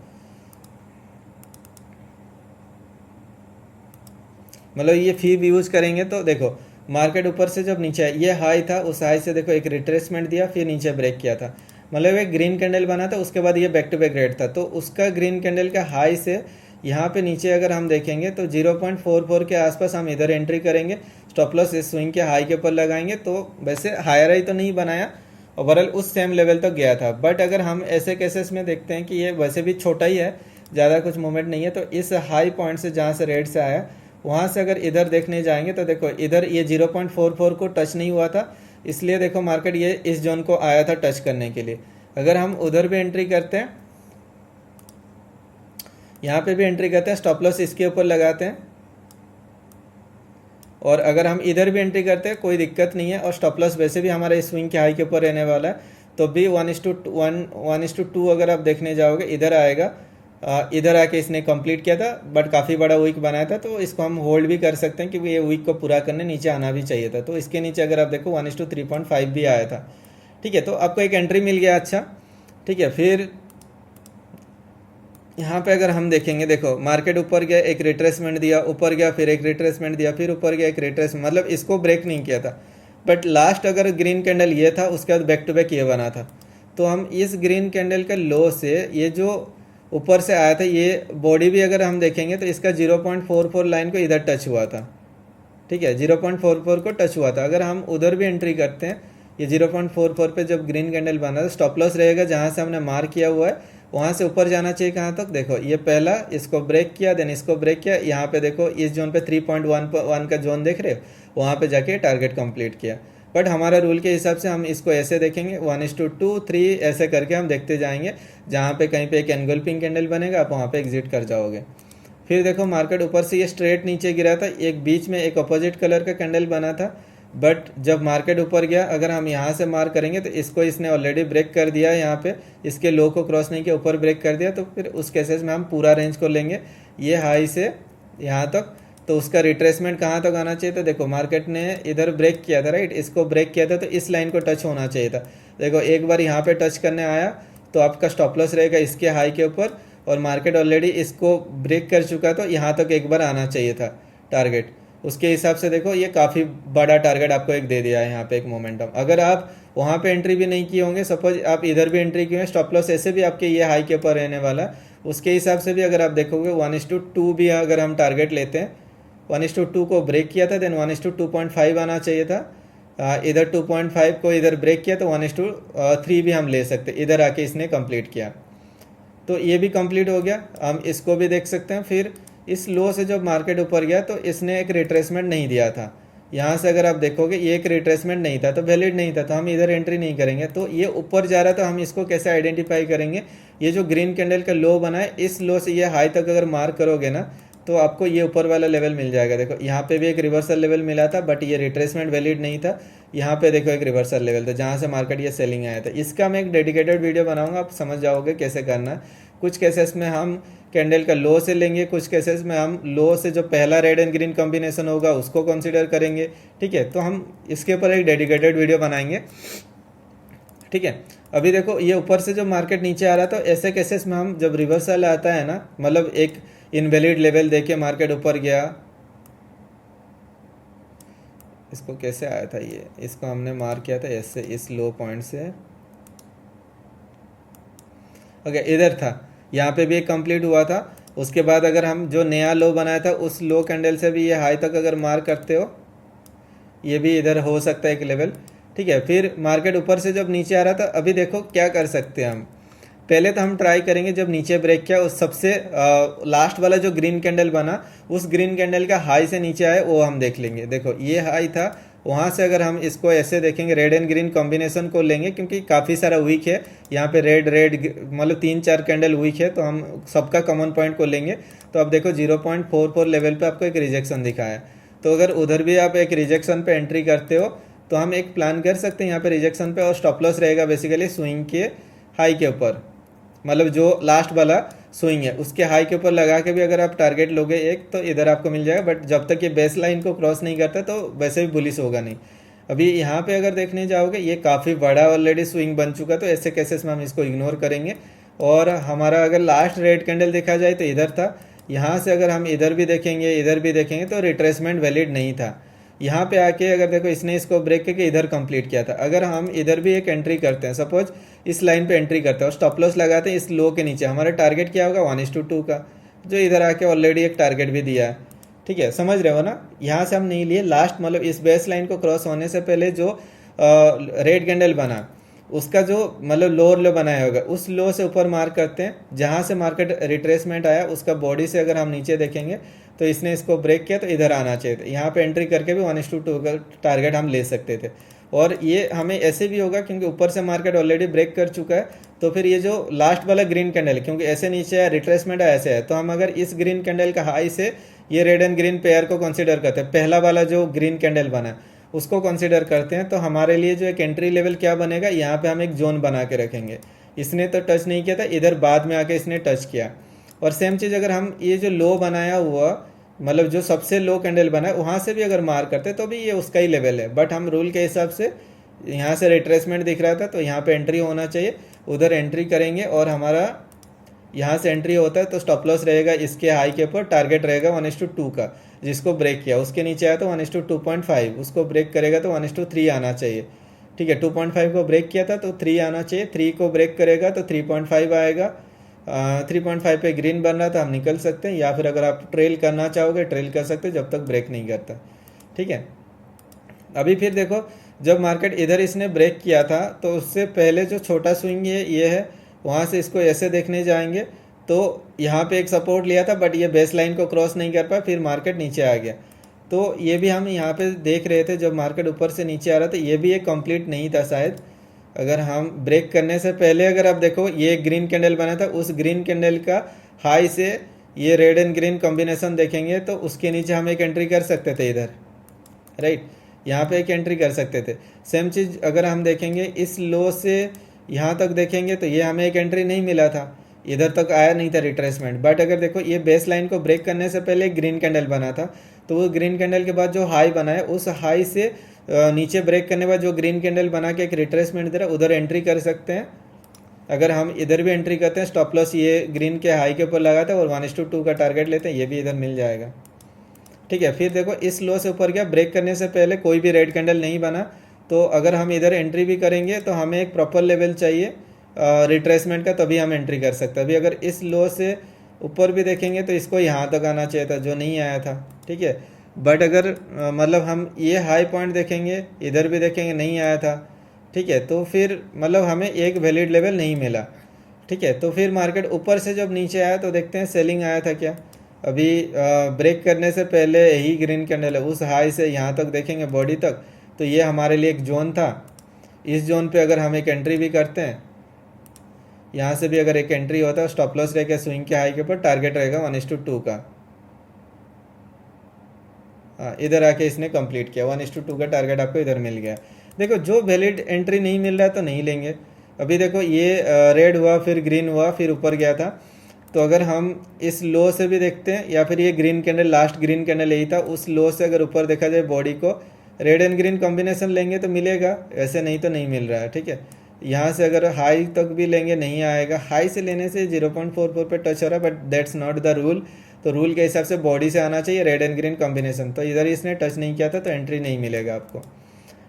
मतलब ये फीब यूज करेंगे तो देखो मार्केट ऊपर से जब नीचे आया, ये हाई था, उस हाई से देखो एक रिट्रेसमेंट दिया, फिर नीचे ब्रेक किया था, मतलब एक ग्रीन कैंडल बना था, उसके बाद ये बैक टू बैक रेड था। तो उसका ग्रीन कैंडल का हाई से यहाँ पे नीचे अगर हम देखेंगे तो 0.44 के आसपास हम इधर एंट्री करेंगे, स्टॉप लॉस इस स्विंग के हाई के ऊपर लगाएंगे। तो वैसे हायर हाई तो नहीं बनाया, ओवरऑल उस सेम लेवल तक गया था। बट अगर हम ऐसे केसेस में देखते हैं कि ये वैसे भी छोटा ही है, ज़्यादा कुछ मूवमेंट नहीं है, तो इस हाई पॉइंट से जहाँ से रेड से आया वहाँ से अगर इधर देखने जाएंगे तो देखो इधर ये 0.44 को टच नहीं हुआ था, इसलिए देखो मार्केट ये इस जोन को आया था टच करने के लिए। अगर हम उधर भी एंट्री करते हैं, यहाँ पे भी एंट्री करते हैं, स्टॉप लॉस इसके ऊपर लगाते हैं, और अगर हम इधर भी एंट्री करते हैं कोई दिक्कत नहीं है, और स्टॉप लॉस वैसे भी हमारे स्विंग के हाई के ऊपर रहने वाला है, तो भी 1:2 अगर आप देखने जाओगे इधर आएगा। इधर आके इसने कंप्लीट किया था, बट काफ़ी बड़ा वीक बनाया था, तो इसको हम होल्ड भी कर सकते हैं क्योंकि ये वीक को पूरा करने नीचे आना भी चाहिए था। तो इसके नीचे अगर आप देखो 1:3.5 भी आया था। ठीक है, तो आपको एक एंट्री मिल गया। अच्छा ठीक है, फिर यहाँ पे अगर हम देखेंगे, देखो मार्केट ऊपर गया, एक रिट्रेसमेंट दिया, ऊपर गया, फिर एक रिट्रेसमेंट दिया, फिर ऊपर गया, एक रिट्रेसमेंट, मतलब इसको ब्रेक नहीं किया था। बट लास्ट अगर ग्रीन कैंडल ये था, उसके बाद बैक टू बैक ये बना था, तो हम इस ग्रीन कैंडल के लो से ये जो ऊपर से आया था, ये बॉडी भी अगर हम देखेंगे तो इसका 0.44 लाइन को इधर टच हुआ था। ठीक है, 0.44 को टच हुआ था। अगर हम उधर भी एंट्री करते हैं, ये 0.44 पे जब ग्रीन कैंडल बना था, स्टॉप लॉस रहेगा जहाँ से हमने मार्क किया हुआ है, वहाँ से ऊपर जाना चाहिए कहाँ तक, देखो ये पहला इसको ब्रेक किया, देन इसको ब्रेक किया, यहाँ पे देखो इस जोन पे 3.11 का जोन देख रहे हो, वहाँ पे जाके टारगेट कंप्लीट किया। बट हमारा रूल के हिसाब से हम इसको ऐसे देखेंगे 1:2 3 ऐसे करके हम देखते जाएंगे, जहाँ पे कहीं पे एक एनगल्फिंग कैंडल बनेगा आप वहाँ पे एग्जिट कर जाओगे। फिर देखो मार्केट ऊपर से ये स्ट्रेट नीचे गिरा था, एक बीच में एक अपोजिट कलर का कैंडल बना था, बट जब मार्केट ऊपर गया, अगर हम यहाँ से मार्क करेंगे तो इसको इसने ऑलरेडी ब्रेक कर दिया, यहाँ पे इसके लो को क्रॉस नहीं किया, ऊपर ब्रेक कर दिया, तो फिर उस केसेस में हम पूरा रेंज को लेंगे ये हाई से यहाँ तक। तो उसका रिट्रेसमेंट कहाँ तक आना चाहिए, तो देखो मार्केट ने इधर ब्रेक किया था, राइट, इसको ब्रेक किया था, तो इस लाइन को टच होना चाहिए था। देखो एक बार यहाँ पे टच करने आया तो आपका स्टॉप लॉस रहेगा इसके हाई के ऊपर, और मार्केट ऑलरेडी इसको ब्रेक कर चुका, तो यहाँ तक एक बार आना चाहिए था टारगेट। उसके हिसाब से देखो ये काफ़ी बड़ा टारगेट आपको एक दे दिया है यहाँ पे एक मोमेंटम। अगर आप वहाँ पे एंट्री भी नहीं किए होंगे, सपोज आप इधर भी एंट्री किए हैं, स्टॉप लॉस ऐसे भी आपके ये हाई के ऊपर रहने वाला, उसके हिसाब से भी अगर आप देखोगे 1:2 भी अगर हम टारगेट लेते हैं, 1:2 को ब्रेक किया था, देन 1:2.5 आना चाहिए था, इधर 2.5 को इधर ब्रेक किया तो 1:3 भी हम ले सकते, इधर आके इसने कंप्लीट किया, तो ये भी कंप्लीट हो गया। हम इसको भी देख सकते हैं। फिर इस लो से जब मार्केट ऊपर गया तो इसने एक रिट्रेसमेंट नहीं दिया था, यहाँ से अगर आप देखोगे ये एक रिट्रेसमेंट नहीं था, तो वैलिड नहीं था, तो हम इधर एंट्री नहीं करेंगे। तो ये ऊपर जा रहा, तो हम इसको कैसे आइडेंटिफाई करेंगे, ये जो ग्रीन कैंडल का लो बना है, इस लो से ये हाई तक अगर मार्क करोगे ना, तो आपको ये ऊपर वाला लेवल मिल जाएगा। देखो यहाँ पे भी एक रिवर्सल लेवल मिला था, बट ये रिट्रेसमेंट वैलिड नहीं था, यहाँ पे देखो एक रिवर्सल लेवल था जहाँ से मार्केट ये सेलिंग आया था। इसका मैं एक डेडिकेटेड वीडियो बनाऊंगा, आप समझ जाओगे कैसे करना है। कुछ केसेस में हम कैंडल का लो से लेंगे, कुछ केसेस में हम लो से जो पहला रेड एंड ग्रीन कॉम्बिनेशन होगा उसको कंसीडर करेंगे, ठीक है। तो हम इसके ऊपर एक डेडिकेटेड वीडियो बनाएंगे, ठीक है। अभी देखो ये ऊपर से जो मार्केट नीचे आ रहा था, तो ऐसे केसेस में हम जब रिवर्सल आता है ना, मतलब एक इनवैलिड लेवल देके मार्केट ऊपर गया, इसको कैसे आया था ये, इसको हमने मार्क किया था ऐसे इस लो पॉइंट से, ओके इधर था, यहाँ पे भी एक कंप्लीट हुआ था। उसके बाद अगर हम जो नया लो बनाया था उस लो कैंडल से भी ये हाई तक अगर मार्क करते हो, ये भी इधर हो सकता है एक लेवल, ठीक है। फिर मार्केट ऊपर से जब नीचे आ रहा था, अभी देखो क्या कर सकते हैं हम, पहले तो हम ट्राई करेंगे जब नीचे ब्रेक किया उस सबसे लास्ट वाला जो ग्रीन कैंडल बना, उस ग्रीन कैंडल का हाई से नीचे आए वो हम देख लेंगे। देखो ये हाई था, वहाँ से अगर हम इसको ऐसे देखेंगे, रेड एंड ग्रीन कॉम्बिनेशन को लेंगे क्योंकि काफ़ी सारा वीक है यहाँ पे, रेड रेड मतलब 3-4 कैंडल वीक है, तो हम सबका कॉमन पॉइंट को लेंगे। तो अब देखो 0.44 लेवल पे आपको एक रिजेक्शन दिखा है, तो अगर उधर भी आप एक रिजेक्शन पे एंट्री करते हो तो हम एक प्लान कर सकते हैं यहाँ पे रिजेक्शन पे, और स्टॉप लॉस रहेगा बेसिकली स्विंग के हाई के ऊपर, मतलब जो लास्ट वाला स्विंग है उसके हाई के ऊपर लगा के भी अगर आप टारगेट लोगे एक, तो इधर आपको मिल जाएगा। बट जब तक ये बेस लाइन को क्रॉस नहीं करता तो वैसे भी बुलिश होगा नहीं। अभी यहाँ पे अगर देखने जाओगे ये काफ़ी बड़ा ऑलरेडी स्विंग बन चुका, तो ऐसे केसेस में हम इसको इग्नोर करेंगे। और हमारा अगर लास्ट रेड कैंडल देखा जाए तो इधर था, यहाँ से अगर हम इधर भी देखेंगे इधर भी देखेंगे तो रिट्रेसमेंट वैलिड नहीं था। यहाँ पे आके अगर देखो इसने इसको ब्रेक करके इधर कंप्लीट किया था, अगर हम इधर भी एक एंट्री करते हैं, सपोज इस लाइन पे एंट्री करते हैं और स्टॉप लॉस लगाते हैं इस लो के नीचे, हमारा टारगेट क्या होगा 1:2 का, जो इधर आके ऑलरेडी एक टारगेट भी दिया है, ठीक है, समझ रहे हो ना। यहाँ से हम नहीं लिए, लास्ट मतलब इस बेस लाइन को क्रॉस होने से पहले जो रेड कैंडल बना उसका जो मतलब लोअर लो बनाया होगा उस लो से ऊपर मार्क करते हैं, जहाँ से मार्केट रिट्रेसमेंट आया उसका बॉडी से अगर हम नीचे देखेंगे तो इसने इसको ब्रेक किया तो इधर आना चाहिए था। यहाँ पे एंट्री करके भी 1:2 का टारगेट हम ले सकते थे, और ये हमें ऐसे भी होगा क्योंकि ऊपर से मार्केट ऑलरेडी ब्रेक कर चुका है। तो फिर ये जो लास्ट वाला ग्रीन कैंडल क्योंकि ऐसे नीचे है, रिट्रेसमेंट है ऐसे है, तो हम अगर इस ग्रीन कैंडल का हाई से ये रेड एंड ग्रीन पेयर को कंसिडर करते हैं, पहला वाला जो ग्रीन कैंडल बना उसको कंसिडर करते हैं, तो हमारे लिए जो एक एंट्री लेवल क्या बनेगा, यहाँ पे हम एक जोन बना के रखेंगे। इसने तो टच नहीं किया था, इधर बाद में आके इसने टच किया। और सेम चीज़ अगर हम ये जो लो बनाया हुआ मतलब जो सबसे लो कैंडल बना है वहाँ से भी अगर मार करते तो भी ये उसका ही लेवल है, बट हम रूल के हिसाब से यहाँ से रिट्रेसमेंट दिख रहा था तो यहाँ पे एंट्री होना चाहिए, उधर एंट्री करेंगे और हमारा यहाँ से एंट्री होता है तो स्टॉप लॉस रहेगा इसके हाई के ऊपर, टारगेट रहेगा 1:2 का, जिसको ब्रेक किया उसके नीचे आया तो 1:2.5, उसको ब्रेक करेगा तो 1:3 आना चाहिए, ठीक है। 2.5 को ब्रेक किया था तो 3 आना चाहिए, 3 को ब्रेक करेगा तो 3.5 आएगा। 3.5 पे ग्रीन बन रहा था, हम निकल सकते हैं, या फिर अगर आप ट्रेल करना चाहोगे ट्रेल कर सकते हो जब तक ब्रेक नहीं करता, ठीक है। अभी फिर देखो जब मार्केट इधर इसने ब्रेक किया था तो उससे पहले जो छोटा स्विंग ये है, वहाँ से इसको ऐसे देखने जाएंगे तो यहाँ पे एक सपोर्ट लिया था बट ये बेस लाइन को क्रॉस नहीं कर पाया, फिर मार्केट नीचे आ गया। तो ये भी हम यहाँ पे देख रहे थे जब मार्केट ऊपर से नीचे आ रहा था, ये भी एक कंप्लीट नहीं था शायद। अगर हम ब्रेक करने से पहले अगर आप देखो ये ग्रीन कैंडल बना था, उस ग्रीन कैंडल का हाई से ये रेड एंड ग्रीन कॉम्बिनेशन देखेंगे तो उसके नीचे हम एक एंट्री कर सकते थे इधर, राइट, यहाँ पे एक एंट्री कर सकते थे। सेम चीज़ अगर हम देखेंगे इस लो से यहाँ तक देखेंगे तो ये हमें एक एंट्री नहीं मिला था, इधर तक आया नहीं था रिट्रेसमेंट। बट अगर देखो ये बेस लाइन को ब्रेक करने से पहले एक ग्रीन कैंडल बना था, तो वो ग्रीन कैंडल के बाद जो हाई बना है उस हाई से नीचे ब्रेक करने के बाद जो ग्रीन कैंडल बना के एक रिट्रेसमेंट दे रहा है उधर एंट्री कर सकते हैं। अगर हम इधर भी एंट्री करते हैं, स्टॉप लॉस ये ग्रीन के हाई के ऊपर लगाते हैं और 1:2 का टारगेट लेते हैं, ये भी इधर मिल जाएगा, ठीक है। फिर देखो इस लो से ऊपर गया, ब्रेक करने से पहले कोई भी रेड कैंडल नहीं बना, तो अगर हम इधर एंट्री भी करेंगे तो हमें एक प्रॉपर लेवल चाहिए रिट्रेसमेंट का, तभी हम एंट्री कर सकते हैं। अभी अगर इस लो से ऊपर भी देखेंगे तो इसको यहाँ तक आना चाहिए था जो नहीं आया था, ठीक है। बट अगर मतलब हम ये हाई पॉइंट देखेंगे इधर भी देखेंगे नहीं आया था, ठीक है, तो फिर मतलब हमें एक वैलिड लेवल नहीं मिला, ठीक है। तो फिर मार्केट ऊपर से जब नीचे आया तो देखते हैं सेलिंग आया था क्या। अभी ब्रेक करने से पहले यही ग्रीन कैंडल है, उस हाई से यहाँ तक देखेंगे बॉडी तक, तो ये हमारे लिए एक जोन था। इस जोन पे अगर हम एक एंट्री भी करते हैं, यहाँ से भी अगर एक एंट्री होता है, स्टॉप लॉस रहेगा स्विंग के हाई के ऊपर, टारगेट रहेगा 1:2 का। इधर आके इसने कंप्लीट किया, 1:2 का टारगेट आपको इधर मिल गया। देखो जो वैलिड एंट्री नहीं मिल रहा है तो नहीं लेंगे। अभी देखो ये रेड हुआ, फिर ग्रीन हुआ, फिर ऊपर गया था। तो अगर हम इस लो से भी देखते हैं, या फिर ये green candle, last green candle यही था, उस लो से अगर ऊपर देखा जाए बॉडी को, रेड एंड ग्रीन कॉम्बिनेशन लेंगे तो मिलेगा, ऐसे नहीं तो नहीं मिल रहा है। ठीक है, यहाँ से अगर हाई तक भी लेंगे नहीं आएगा, हाई से लेने से 0.44 पे टच हो रहा है, but that's not the rule. तो रूल के हिसाब से बॉडी से आना चाहिए रेड एंड ग्रीन कॉम्बिनेशन। तो इधर इसने टच नहीं किया था तो एंट्री नहीं मिलेगा आपको।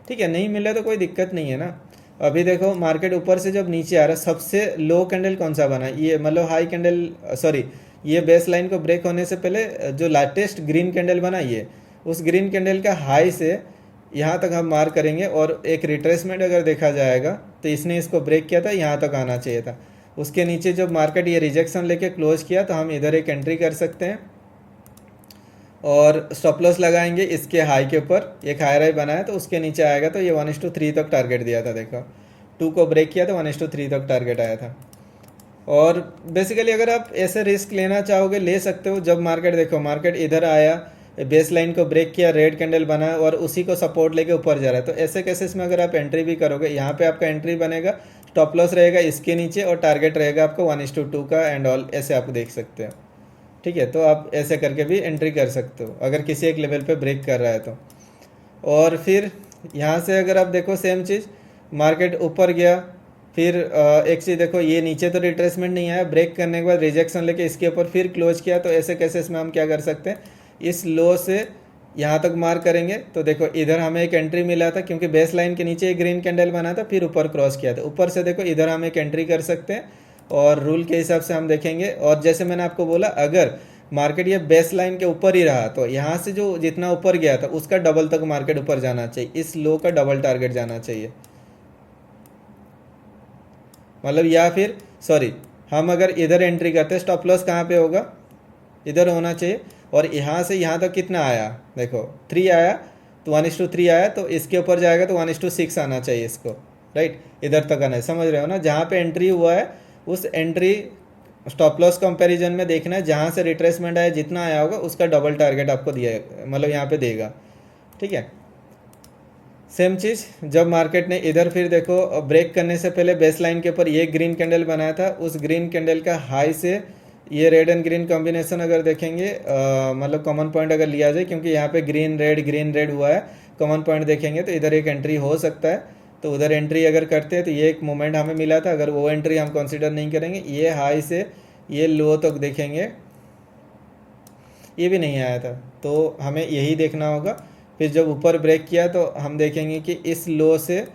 ठीक है, नहीं मिला तो कोई दिक्कत नहीं है ना। अभी देखो मार्केट ऊपर से जब नीचे आ रहा है, सबसे लो कैंडल कौन सा बना, ये मतलब हाई कैंडल, सॉरी ये बेस लाइन को ब्रेक होने से पहले जो लाटेस्ट ग्रीन कैंडल बना, ये उस ग्रीन कैंडल का हाई से यहाँ तक हम मार्क करेंगे, और एक रिट्रेसमेंट अगर देखा जाएगा तो इसने इसको ब्रेक किया था, यहाँ तक आना चाहिए था। उसके नीचे जब मार्केट ये रिजेक्शन लेके क्लोज किया तो हम इधर एक एंट्री कर सकते हैं और स्टॉप लॉस लगाएंगे इसके हाई के ऊपर। एक हाई राई बनाया तो उसके नीचे आएगा, तो ये 1:3 तक टारगेट दिया था, देखो 2 को ब्रेक किया तो 1:3 तक टारगेट आया था। और बेसिकली अगर आप ऐसे रिस्क लेना चाहोगे ले सकते हो। जब मार्केट देखो, मार्केट इधर आया, बेस लाइन को ब्रेक किया, रेड कैंडल बना और उसी को सपोर्ट लेके ऊपर जा रहा है, तो ऐसे केसेस में अगर आप एंट्री भी करोगे, यहाँ पे आपका एंट्री बनेगा, स्टॉप लॉस रहेगा इसके नीचे और टारगेट रहेगा आपको 1:2 का एंड ऑल, ऐसे आप देख सकते हो। ठीक है, तो आप ऐसे करके भी एंट्री कर सकते हो अगर किसी एक लेवल पे ब्रेक कर रहा है तो। और फिर यहाँ से अगर आप देखो सेम चीज़, मार्केट ऊपर गया, फिर एक चीज़ देखो, ये नीचे तो रिट्रेसमेंट नहीं आया, ब्रेक करने के बाद रिजेक्शन लेके इसके ऊपर फिर क्लोज किया, तो ऐसे केसेस में हम क्या कर सकते हैं, इस लो से यहाँ तक मार्क करेंगे। तो देखो इधर हमें एक एंट्री मिला था क्योंकि बेस लाइन के नीचे एक ग्रीन कैंडल बना था, फिर ऊपर क्रॉस किया था, ऊपर से देखो इधर हम एक एंट्री कर सकते हैं और रूल के हिसाब से हम देखेंगे। और जैसे मैंने आपको बोला, अगर मार्केट ये बेस लाइन के ऊपर ही रहा तो यहाँ से जो जितना ऊपर गया था उसका डबल तक मार्केट ऊपर जाना चाहिए, इस लो का डबल टारगेट जाना चाहिए। मतलब या फिर सॉरी, हम अगर इधर एंट्री करते हैं, स्टॉप लॉस कहाँ पे होगा, इधर होना चाहिए। और यहाँ से यहाँ तक कितना आया, देखो 3 आया, तो 1:3 आया, तो इसके ऊपर जाएगा तो 1:6 आना चाहिए इसको, राइट, इधर तक आना है, समझ रहे हो ना। जहाँ पे एंट्री हुआ है उस एंट्री स्टॉप लॉस कंपैरिजन में देखना है, जहाँ से रिट्रेसमेंट आया जितना आया होगा उसका डबल टारगेट आपको दिया, मतलब यहाँ पे देगा। ठीक है, सेम चीज़ जब मार्केट ने इधर फिर देखो ब्रेक करने से पहले बेस लाइन के ऊपर ये ग्रीन कैंडल बनाया था, उस ग्रीन कैंडल का हाई से ये रेड एंड ग्रीन कॉम्बिनेशन अगर देखेंगे, मतलब कॉमन पॉइंट अगर लिया जाए, क्योंकि यहाँ पे ग्रीन रेड हुआ है, कॉमन पॉइंट देखेंगे तो इधर एक एंट्री हो सकता है। तो उधर एंट्री अगर करते हैं तो ये एक मोमेंट हमें मिला था, अगर वो एंट्री हम कंसिडर नहीं करेंगे, ये हाई से ये लो तक देखेंगे, ये भी नहीं आया था, तो हमें यही देखना होगा। फिर जब ऊपर ब्रेक किया तो हम देखेंगे कि इस लो से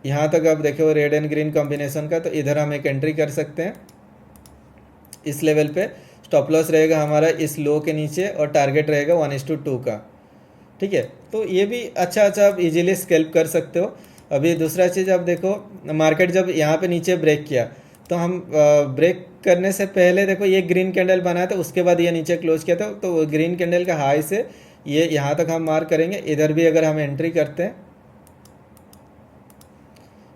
यहाँ तक आप देखो रेड एंड ग्रीन कॉम्बिनेशन का, तो इधर हम एक एंट्री कर सकते हैं। इस लेवल पे स्टॉप लॉस रहेगा हमारा इस लो के नीचे और टारगेट रहेगा 1:2 का। ठीक है, तो ये भी अच्छा आप इजीली स्केल्प कर सकते हो। अभी दूसरा चीज़ आप देखो, मार्केट जब यहाँ पे नीचे ब्रेक किया तो हम ब्रेक करने से पहले देखो ये ग्रीन कैंडल बनाया था, उसके बाद ये नीचे क्लोज किया था, तो ग्रीन कैंडल का हाई से ये यहाँ तक हम मार्क करेंगे। इधर भी अगर हम एंट्री करते हैं,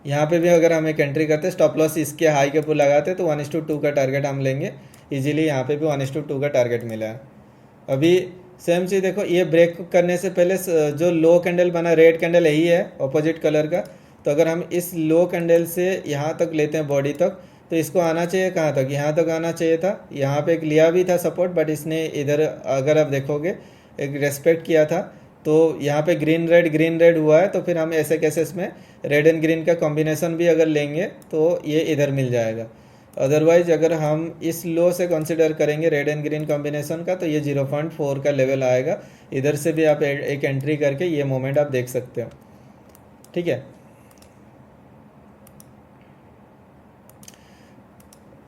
यहाँ पे भी अगर हम एक एंट्री करते हैं, स्टॉप लॉस इसके हाई के ऊपर लगाते हैं तो 1:2 का टारगेट हम लेंगे इजीली। यहाँ पे भी 1:2 का टारगेट मिला है। अभी सेम चीज़ देखो, ये ब्रेक करने से पहले जो लो कैंडल बना, रेड कैंडल यही है ऑपोजिट कलर का, तो अगर हम इस लो कैंडल से यहाँ तक लेते हैं बॉडी तक, तो इसको आना चाहिए कहाँ तक, यहाँ तक आना चाहिए था। यहाँ पे एक लिया भी था सपोर्ट, बट इसने इधर अगर आप देखोगे एक रेस्पेक्ट किया था, तो यहाँ पे ग्रीन रेड हुआ है, तो फिर हम ऐसे केसेस में रेड एंड ग्रीन का कॉम्बिनेशन भी अगर लेंगे तो ये इधर मिल जाएगा। अदरवाइज अगर हम इस लो से कंसिडर करेंगे रेड एंड ग्रीन कॉम्बिनेशन का, तो ये 0.4 का लेवल आएगा। इधर से भी आप एक एंट्री करके ये मोमेंट आप देख सकते हो। ठीक है,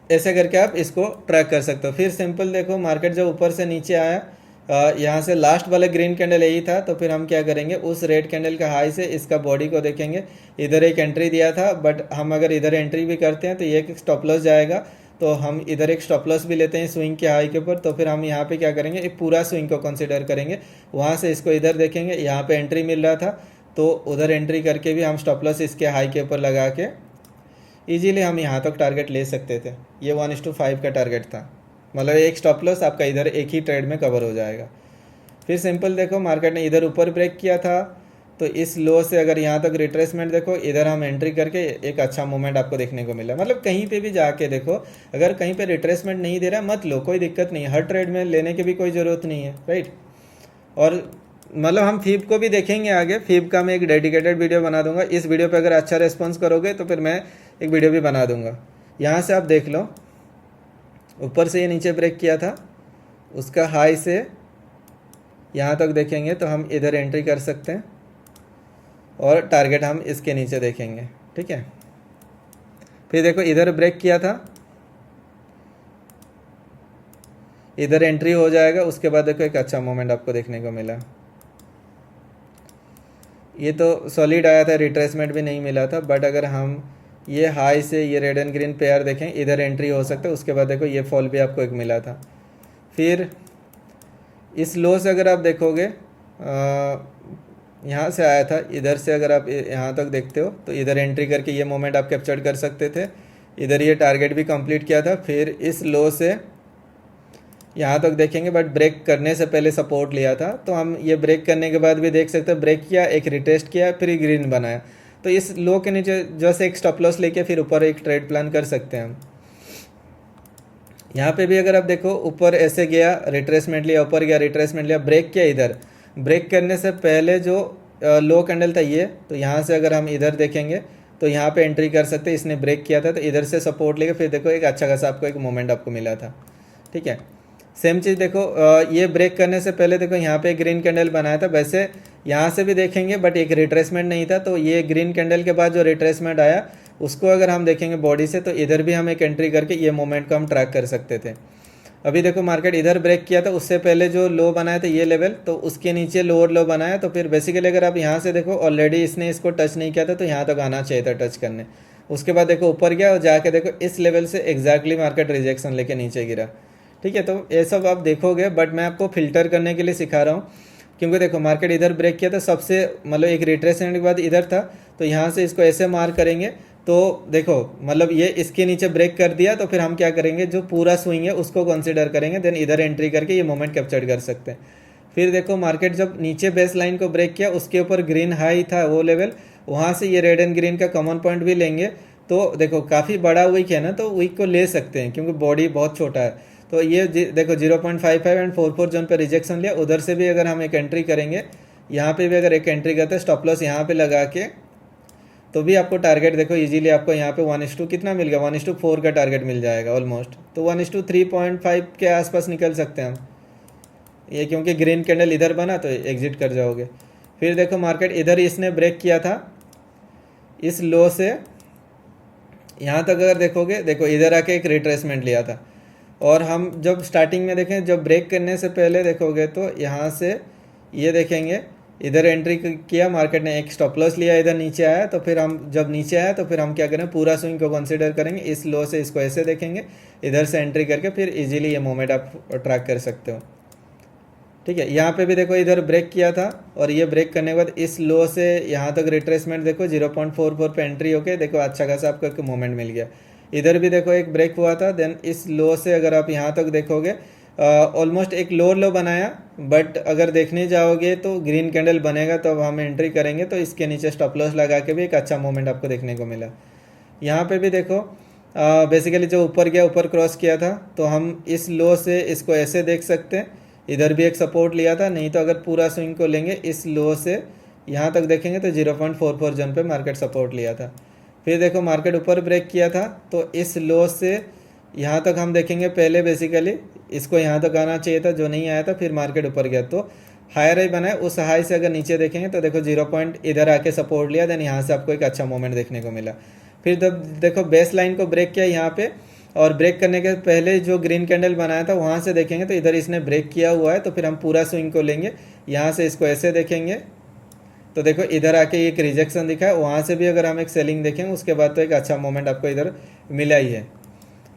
ऐसे करके आप इसको ट्रैक कर सकते हो। फिर सिंपल देखो, मार्केट जब ऊपर से नीचे आया, यहाँ से लास्ट वाला ग्रीन कैंडल यही था, तो फिर हम क्या करेंगे, उस रेड कैंडल का हाई से इसका बॉडी को देखेंगे। इधर एक एंट्री दिया था, बट हम अगर इधर एंट्री भी करते हैं तो ये एक स्टॉप लॉस जाएगा, तो हम इधर एक स्टॉप लॉस भी लेते हैं स्विंग के हाई के ऊपर। तो फिर हम यहाँ पे क्या करेंगे, एक पूरा स्विंग को कंसिडर करेंगे, वहाँ से इसको इधर देखेंगे, यहाँ पे एंट्री मिल रहा था तो उधर एंट्री करके भी हम स्टॉप लॉस इसके हाई के ऊपर लगा के ईजिली हम यहाँ तक टारगेट ले सकते थे। ये 1:5 का टारगेट था, मतलब एक स्टॉप लॉस आपका इधर एक ही ट्रेड में कवर हो जाएगा। फिर सिंपल देखो, मार्केट ने इधर ऊपर ब्रेक किया था तो इस लो से अगर यहाँ तक रिट्रेसमेंट देखो, इधर हम एंट्री करके एक अच्छा मूवमेंट आपको देखने को मिला। मतलब कहीं पे भी जाके देखो, अगर कहीं पे रिट्रेसमेंट नहीं दे रहा मत लो, कोई दिक्कत नहीं है, हर ट्रेड में लेने की भी कोई ज़रूरत नहीं है, राइट। और मतलब हम फीब को भी देखेंगे आगे, फीब का मैं एक डेडिकेटेड वीडियो बना दूंगा। इस वीडियो पे अगर अच्छा रिस्पॉन्स करोगे तो फिर मैं एक वीडियो भी बना दूंगा। यहाँ से आप देख लो, ऊपर से ये नीचे ब्रेक किया था, उसका हाई से यहाँ तक देखेंगे तो हम इधर एंट्री कर सकते हैं और टारगेट हम इसके नीचे देखेंगे, ठीक है। फिर देखो इधर ब्रेक किया था, इधर एंट्री हो जाएगा, उसके बाद देखो एक अच्छा मोमेंट आपको देखने को मिला। ये तो सॉलिड आया था, रिट्रेसमेंट भी नहीं मिला था, बट अगर हम ये हाई से ये रेड एंड ग्रीन पेयर देखें, इधर एंट्री हो सकता है, उसके बाद देखो ये फॉल भी आपको एक मिला था। फिर इस लो से अगर आप देखोगे, यहाँ से आया था, इधर से अगर आप यहाँ तक देखते हो तो इधर एंट्री करके ये मोमेंट आप कैप्चर कर सकते थे। इधर ये टारगेट भी कंप्लीट किया था। फिर इस लो से यहाँ तक देखेंगे, बट ब्रेक करने से पहले सपोर्ट लिया था, तो हम ये ब्रेक करने के बाद भी देख सकते हैं, ब्रेक किया, एक रिटेस्ट किया, फिर ग्रीन बनाया। तो इस लो के नीचे जैसे एक स्टॉप लॉस लेके फिर ऊपर एक ट्रेड प्लान कर सकते हैं हम। यहाँ पे भी अगर आप देखो, ऊपर ऐसे गया, रिट्रेसमेंट लिया, ऊपर गया, रिट्रेसमेंट लिया, ब्रेक किया, इधर ब्रेक करने से पहले जो लो कैंडल था ये, तो यहाँ से अगर हम इधर देखेंगे तो यहाँ पे एंट्री कर सकते हैं। इसने ब्रेक किया था तो इधर से सपोर्ट लेके फिर देखो एक अच्छा खासा आपको एक मोमेंट आपको मिला था, ठीक है। सेम चीज़ देखो, ये ब्रेक करने से पहले देखो यहाँ पे ग्रीन कैंडल बनाया था, वैसे यहाँ से भी देखेंगे बट एक रिट्रेसमेंट नहीं था। तो ये ग्रीन कैंडल के बाद जो रिट्रेसमेंट आया उसको अगर हम देखेंगे बॉडी से, तो इधर भी हम एक एंट्री करके ये मोमेंट को हम ट्रैक कर सकते थे। अभी देखो मार्केट इधर ब्रेक किया था, उससे पहले जो लो बनाया था ये लेवल, तो उसके नीचे लोअर लो बनाया। तो फिर बेसिकली अगर आप यहाँ से देखो, ऑलरेडी इसने इसको टच नहीं किया था, तो यहाँ तक आना चाहिए था टच करने। उसके बाद देखो ऊपर गया और जाके देखो इस लेवल से एग्जैक्टली मार्केट रिजेक्शन लेके नीचे गिरा, ठीक है। तो ये सब आप देखोगे, बट मैं आपको फिल्टर करने के लिए सिखा रहा हूँ, क्योंकि देखो मार्केट इधर ब्रेक किया था, सबसे मतलब एक रिट्रेसमेंट के बाद इधर था, तो यहाँ से इसको ऐसे मार्क करेंगे। तो देखो मतलब ये इसके नीचे ब्रेक कर दिया, तो फिर हम क्या करेंगे, जो पूरा स्विंग है उसको कंसीडर करेंगे, देन इधर एंट्री करके ये मोमेंट कैप्चर कर सकते हैं। फिर देखो मार्केट जब नीचे बेस लाइन को ब्रेक किया, उसके ऊपर ग्रीन हाई था वो लेवल, वहाँ से ये रेड एंड ग्रीन का कॉमन पॉइंट भी लेंगे। तो देखो काफ़ी बड़ा वीक है ना, तो वीक को ले सकते हैं क्योंकि बॉडी बहुत छोटा है। तो ये देखो 0.55 एंड 44 जोन पे रिजेक्शन लिया, उधर से भी अगर हम एक एंट्री करेंगे, यहाँ पे भी अगर एक एंट्री करते हैं, स्टॉप लॉस यहाँ पे लगा के, तो भी आपको टारगेट देखो इजीली आपको यहाँ पे 1:2 कितना मिल गया, 1:4 का टारगेट मिल जाएगा ऑलमोस्ट। तो 1:3.5 के आसपास निकल सकते हैं हम ये, क्योंकि ग्रीन कैंडल इधर बना तो एग्जिट कर जाओगे। फिर देखो मार्केट इधर इसने ब्रेक किया था, इस लो से यहाँ तक अगर देखोगे, देखो इधर आके एक रिट्रेसमेंट लिया था। और हम जब स्टार्टिंग में देखें, जब ब्रेक करने से पहले देखोगे तो यहाँ से ये देखेंगे, इधर एंट्री किया मार्केट ने, एक स्टॉप लॉस लिया, इधर नीचे आया, तो फिर हम जब नीचे आया तो फिर हम क्या करें, पूरा स्विंग को कंसीडर करेंगे। इस लो से इसको ऐसे देखेंगे, इधर से एंट्री करके फिर इजीली ये मोमेंट आप ट्रैक कर सकते हो, ठीक है। यहाँ पे भी देखो इधर ब्रेक किया था, और ये ब्रेक करने के बाद इस लो से यहाँ तक रिट्रेसमेंट देखो 0.44 पे एंट्री होके देखो अच्छा खासा आपको एक मोमेंट मिल गया। इधर भी देखो एक ब्रेक हुआ था, देन इस लो से अगर आप यहाँ तक देखोगे ऑलमोस्ट एक लोअर लो बनाया, बट अगर देखने जाओगे तो ग्रीन कैंडल बनेगा तो अब हम एंट्री करेंगे, तो इसके नीचे स्टॉप लॉस लगा के भी एक अच्छा मोमेंट आपको देखने को मिला। यहाँ पे भी देखो बेसिकली जो ऊपर गया, ऊपर क्रॉस किया था, तो हम इस लो से इसको ऐसे देख सकते हैं, इधर भी एक सपोर्ट लिया था। नहीं तो अगर पूरा स्विंग को लेंगे, इस लो से यहाँ तक देखेंगे तो 0.44 जोन पे मार्केट सपोर्ट लिया था। फिर देखो मार्केट ऊपर ब्रेक किया था, तो इस लो से यहाँ तक हम देखेंगे, पहले बेसिकली इसको यहाँ तक आना चाहिए था, जो नहीं आया था, फिर मार्केट ऊपर गया तो हायर हाई बनाए। उस हाई से अगर नीचे देखेंगे तो देखो 0 पॉइंट इधर आके सपोर्ट लिया, देन यहाँ से आपको एक अच्छा मोमेंट देखने को मिला। फिर जब देखो बेस लाइन को ब्रेक किया यहाँ पे, और ब्रेक करने के पहले जो ग्रीन कैंडल बनाया था वहाँ से देखेंगे तो इधर इसने ब्रेक किया हुआ है, तो फिर हम पूरा स्विंग को लेंगे, यहाँ से इसको ऐसे देखेंगे तो देखो इधर आके एक रिजेक्शन दिखा है, वहाँ से भी अगर हम एक सेलिंग देखेंगे उसके बाद तो एक अच्छा मोमेंट आपको इधर मिला ही है,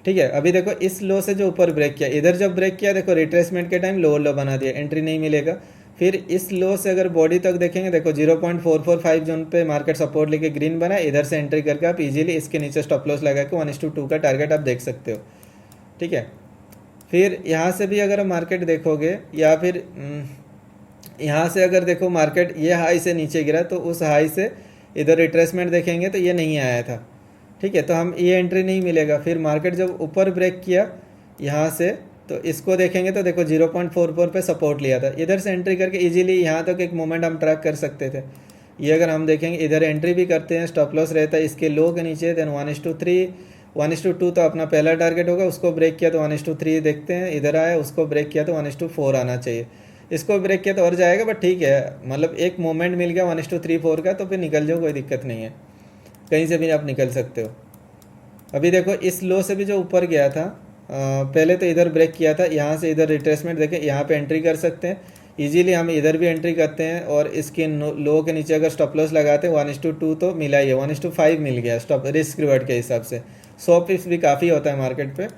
ठीक है। अभी देखो इस लो से जो ऊपर ब्रेक किया, इधर जब ब्रेक किया देखो रिट्रेसमेंट के टाइम लोअर लो बना दिया, एंट्री नहीं मिलेगा। फिर इस लो से अगर बॉडी तक देखेंगे, देखो 0.445 जोन पे मार्केट सपोर्ट लेके ग्रीन बना, इधर से एंट्री करके आप इजीली इसके नीचे स्टॉप लॉस लगा के 1:2 का टारगेट आप देख सकते हो, ठीक है। फिर यहाँ से भी अगर मार्केट देखोगे, या फिर यहाँ से अगर देखो मार्केट ये हाई से नीचे गिरा तो उस हाई से इधर रिट्रेसमेंट देखेंगे तो ये नहीं आया था, ठीक है, तो हम ये एंट्री नहीं मिलेगा। फिर मार्केट जब ऊपर ब्रेक किया यहाँ से तो इसको देखेंगे तो देखो 0.44 पे सपोर्ट लिया था, इधर से एंट्री करके इजीली यहाँ तक एक मोमेंट हम ट्रैक कर सकते थे। ये अगर हम देखेंगे इधर एंट्री भी करते हैं, स्टॉप लॉस रहता है इसके लो के नीचे, देन 1:3 1:2 तो अपना पहला टारगेट होगा, उसको ब्रेक किया तो 1:3 देखते हैं, इधर आया उसको ब्रेक किया तो 1:4 आना चाहिए, इसको ब्रेक किया तो और जाएगा, बट ठीक है, मतलब एक मोमेंट मिल गया 1:3-4 का तो फिर निकल जाओ, कोई दिक्कत नहीं है, कहीं से भी आप निकल सकते हो। अभी देखो इस लो से भी जो ऊपर गया था पहले तो इधर ब्रेक किया था, यहाँ से इधर रिट्रेसमेंट देखें, यहाँ पे एंट्री कर सकते हैं इजीली, हम इधर भी एंट्री करते हैं और इसके लो के नीचे अगर स्टॉप लॉस लगाते हैं 1:2 तो मिला ही है, 1:5 मिल गया स्टॉप रिस्क रिवर्ट के हिसाब से, 100 पिप्स भी काफ़ी होता है मार्केट पे।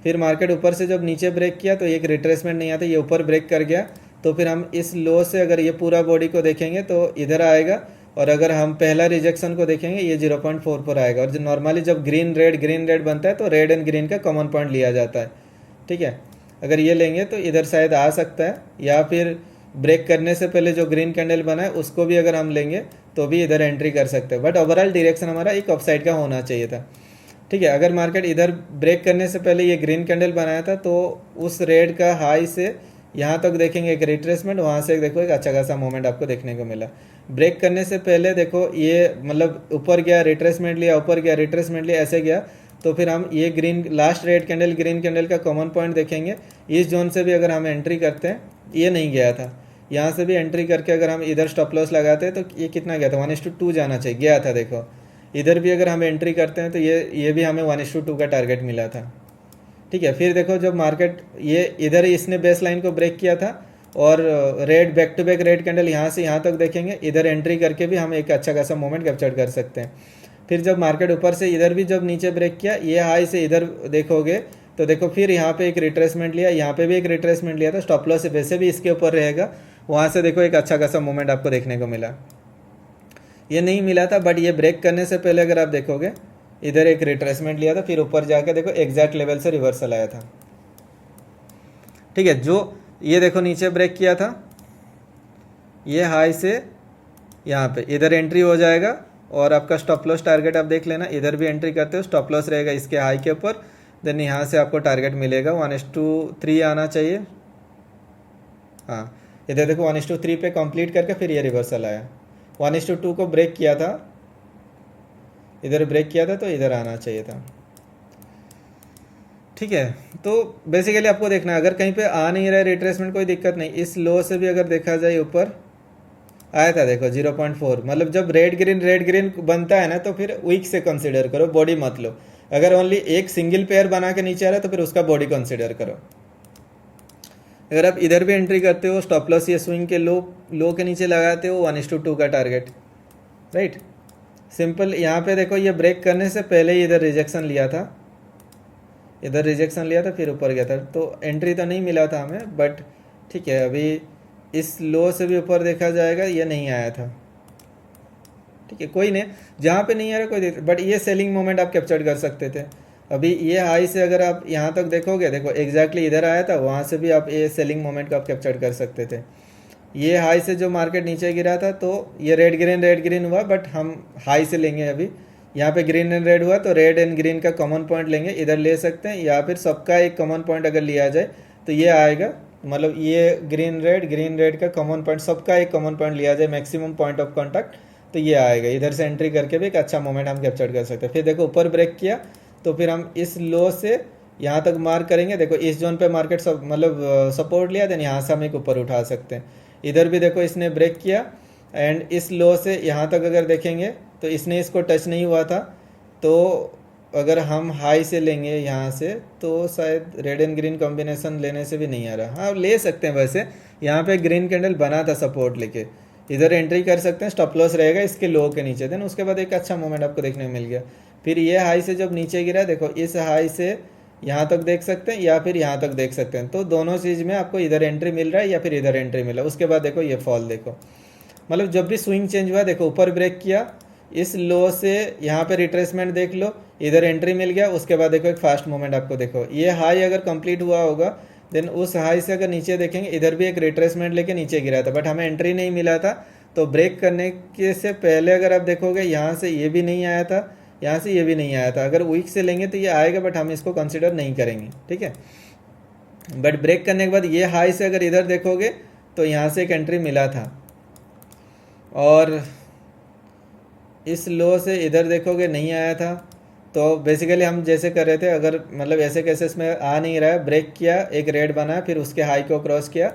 फिर मार्केट ऊपर से जब नीचे ब्रेक किया तो एक रिट्रेसमेंट नहीं आता, ये ऊपर ब्रेक कर गया, तो फिर हम इस लो से अगर ये पूरा बॉडी को देखेंगे तो इधर आएगा, और अगर हम पहला रिजेक्शन को देखेंगे ये 0.44 आएगा, और जो नॉर्मली जब ग्रीन रेड बनता है तो रेड एंड ग्रीन का कॉमन पॉइंट लिया जाता है, ठीक है, अगर ये लेंगे तो इधर शायद आ सकता है, या फिर ब्रेक करने से पहले जो ग्रीन कैंडल बना है उसको भी अगर हम लेंगे तो भी इधर एंट्री कर सकते हैं, बट ओवरऑल डायरेक्शन हमारा एक अपसाइड का होना चाहिए था, ठीक है। अगर मार्केट इधर ब्रेक करने से पहले ये ग्रीन कैंडल बनाया था तो उस रेड का हाई से यहाँ तक देखेंगे एक रिट्रेसमेंट, वहाँ से देखो एक अच्छा खासा मोमेंट आपको देखने को मिला। ब्रेक करने से पहले देखो ये मतलब ऊपर गया रिट्रेसमेंट लिया, ऊपर गया रिट्रेसमेंट लिया, ऐसे गया, तो फिर हम ये green last red candle green candle का कॉमन पॉइंट देखेंगे, इस जोन से भी अगर हम एंट्री करते हैं, ये नहीं गया था, यहाँ से भी एंट्री करके अगर हम इधर स्टॉप लॉस लगाते हैं तो ये कितना गया था 1:2 जाना चाहिए, गया था, देखो इधर भी अगर हम एंट्री करते हैं तो ये भी हमें 1:2 का टारगेट मिला था, ठीक है। फिर देखो जब मार्केट ये इधर ही इसने बेस लाइन को ब्रेक किया था और red back to back red candle यहाँ से यहाँ तक देखेंगे, इधर एंट्री करके भी हम एक अच्छा खासा मोमेंट कैप्चर कर सकते हैं। फिर जब मार्केट ऊपर से इधर भी जब नीचे ब्रेक किया, ये हाई से इधर देखोगे तो देखो फिर यहाँ पे एक रिट्रेसमेंट लिया, यहाँ पे भी एक रिट्रेसमेंट लिया था, स्टॉप लॉस वैसे भी इसके ऊपर रहेगा, वहाँ से देखो एक अच्छा खासा मोमेंट आपको देखने को मिला। ये नहीं मिला था, बट ये ब्रेक करने से पहले अगर आप देखोगे इधर एक रिट्रेसमेंट लिया था, फिर ऊपर जाके देखो एग्जैक्ट लेवल से रिवर्सल आया था, ठीक है। जो ये देखो नीचे ब्रेक किया था, ये हाई से यहाँ पे इधर एंट्री हो जाएगा, और आपका स्टॉप लॉस टारगेट आप देख लेना, इधर भी एंट्री करते हो स्टॉप लॉस रहेगा इसके हाई के ऊपर, देन यहाँ से आपको टारगेट मिलेगा 1:3 आना चाहिए, हाँ इधर देखो 1:3 पे कंप्लीट करके फिर ये रिवर्सल आया, 1:2 को ब्रेक किया था, इधर ब्रेक किया था तो इधर आना चाहिए था, ठीक है। तो बेसिकली आपको देखना है, अगर कहीं पे आ नहीं रहा है रिट्रेसमेंट कोई दिक्कत नहीं, इस लो से भी अगर देखा जाए ऊपर आया था देखो 0.4, मतलब जब रेड ग्रीन बनता है ना तो फिर वीक से कंसिडर करो, बॉडी मत लो। अगर ओनली एक सिंगल पेयर बना के नीचे आ रहा है तो फिर उसका बॉडी कंसिडर करो। अगर आप इधर भी एंट्री करते हो, स्टॉप लॉस ये स्विंग के लो के नीचे लगाते हो 1:2 का टारगेट, राइट, सिंपल। यहाँ पे देखो ये ब्रेक करने से पहले ही इधर रिजेक्शन लिया था, इधर रिजेक्शन लिया था फिर ऊपर गया था, तो एंट्री तो नहीं मिला था हमें, बट ठीक है, अभी इस लो से भी ऊपर देखा जाएगा, ये नहीं आया था, ठीक है, कोई नहीं, जहाँ पे नहीं आ रहा कोई, बट ये सेलिंग मोमेंट आप कैप्चर कर सकते थे। अभी ये हाई से अगर आप यहाँ तक देखोगे, देखो एग्जैक्टली इधर आया था, वहाँ से भी आप ये सेलिंग मोमेंट को आप कैप्चर कर सकते थे। ये हाई से जो मार्केट नीचे गिरा था तो ये रेड ग्रीन हुआ, बट हम हाई से लेंगे, अभी यहाँ पे ग्रीन एंड रेड हुआ तो रेड एंड ग्रीन का कॉमन पॉइंट लेंगे, इधर ले सकते हैं, या फिर सबका एक कॉमन पॉइंट अगर लिया जाए तो ये आएगा, मतलब ये ग्रीन रेड का कॉमन पॉइंट, सबका एक कॉमन पॉइंट लिया जाए, मैक्सिमम पॉइंट ऑफ कॉन्टैक्ट, तो ये आएगा। इधर से एंट्री करके भी एक अच्छा मोमेंट हम कैप्चर कर सकते हैं। फिर देखो ऊपर ब्रेक किया तो फिर हम इस लो से यहाँ तक मार्क करेंगे, देखो इस जोन पे मार्केट सब मतलब सपोर्ट लिया, देन यहाँ से हम एक ऊपर उठा सकते हैं। इधर भी देखो इसने ब्रेक किया एंड इस लो से यहाँ तक अगर देखेंगे तो इसने इसको टच नहीं हुआ था, तो अगर हम हाई से लेंगे यहाँ से तो शायद रेड एंड ग्रीन कॉम्बिनेशन लेने से भी नहीं आ रहा, हाँ ले सकते हैं। वैसे यहाँ पे ग्रीन कैंडल बना था सपोर्ट लेके, इधर एंट्री कर सकते हैं, स्टॉप लॉस रहेगा इसके लो के नीचे, देन उसके बाद एक अच्छा मोमेंट आपको देखने को मिल गया। फिर ये हाई से जब नीचे गिरा, देखो इस हाई से यहाँ तक देख सकते हैं या फिर यहाँ तक देख सकते हैं, तो दोनों चीज़ में आपको इधर एंट्री मिल रहा है या फिर इधर एंट्री मिला। उसके बाद देखो ये फॉल, देखो मतलब जब भी स्विंग चेंज हुआ, देखो ऊपर ब्रेक किया, इस लो से यहाँ पे रिट्रेसमेंट देख लो, इधर एंट्री मिल गया, उसके बाद देखो एक फास्ट मोमेंट आपको देखो, ये हाई अगर कंप्लीट हुआ होगा देन उस हाई से अगर नीचे देखेंगे इधर भी एक रिट्रेसमेंट लेके नीचे गिरा था, बट हमें एंट्री नहीं मिला था। तो ब्रेक करने के से पहले अगर आप देखोगे यहाँ से ये भी नहीं आया था, यहाँ से ये भी नहीं आया था। अगर वीक से लेंगे तो ये आएगा, बट हम इसको कंसिडर नहीं करेंगे, ठीक है। बट ब्रेक करने के बाद ये हाई से अगर इधर देखोगे तो यहाँ से एक एंट्री मिला था, और इस लो से इधर देखोगे नहीं आया था। तो बेसिकली हम जैसे कर रहे थे, अगर मतलब ऐसे केसेस में आ नहीं रहा है, ब्रेक किया, एक रेड बना, फिर उसके हाई को क्रॉस किया,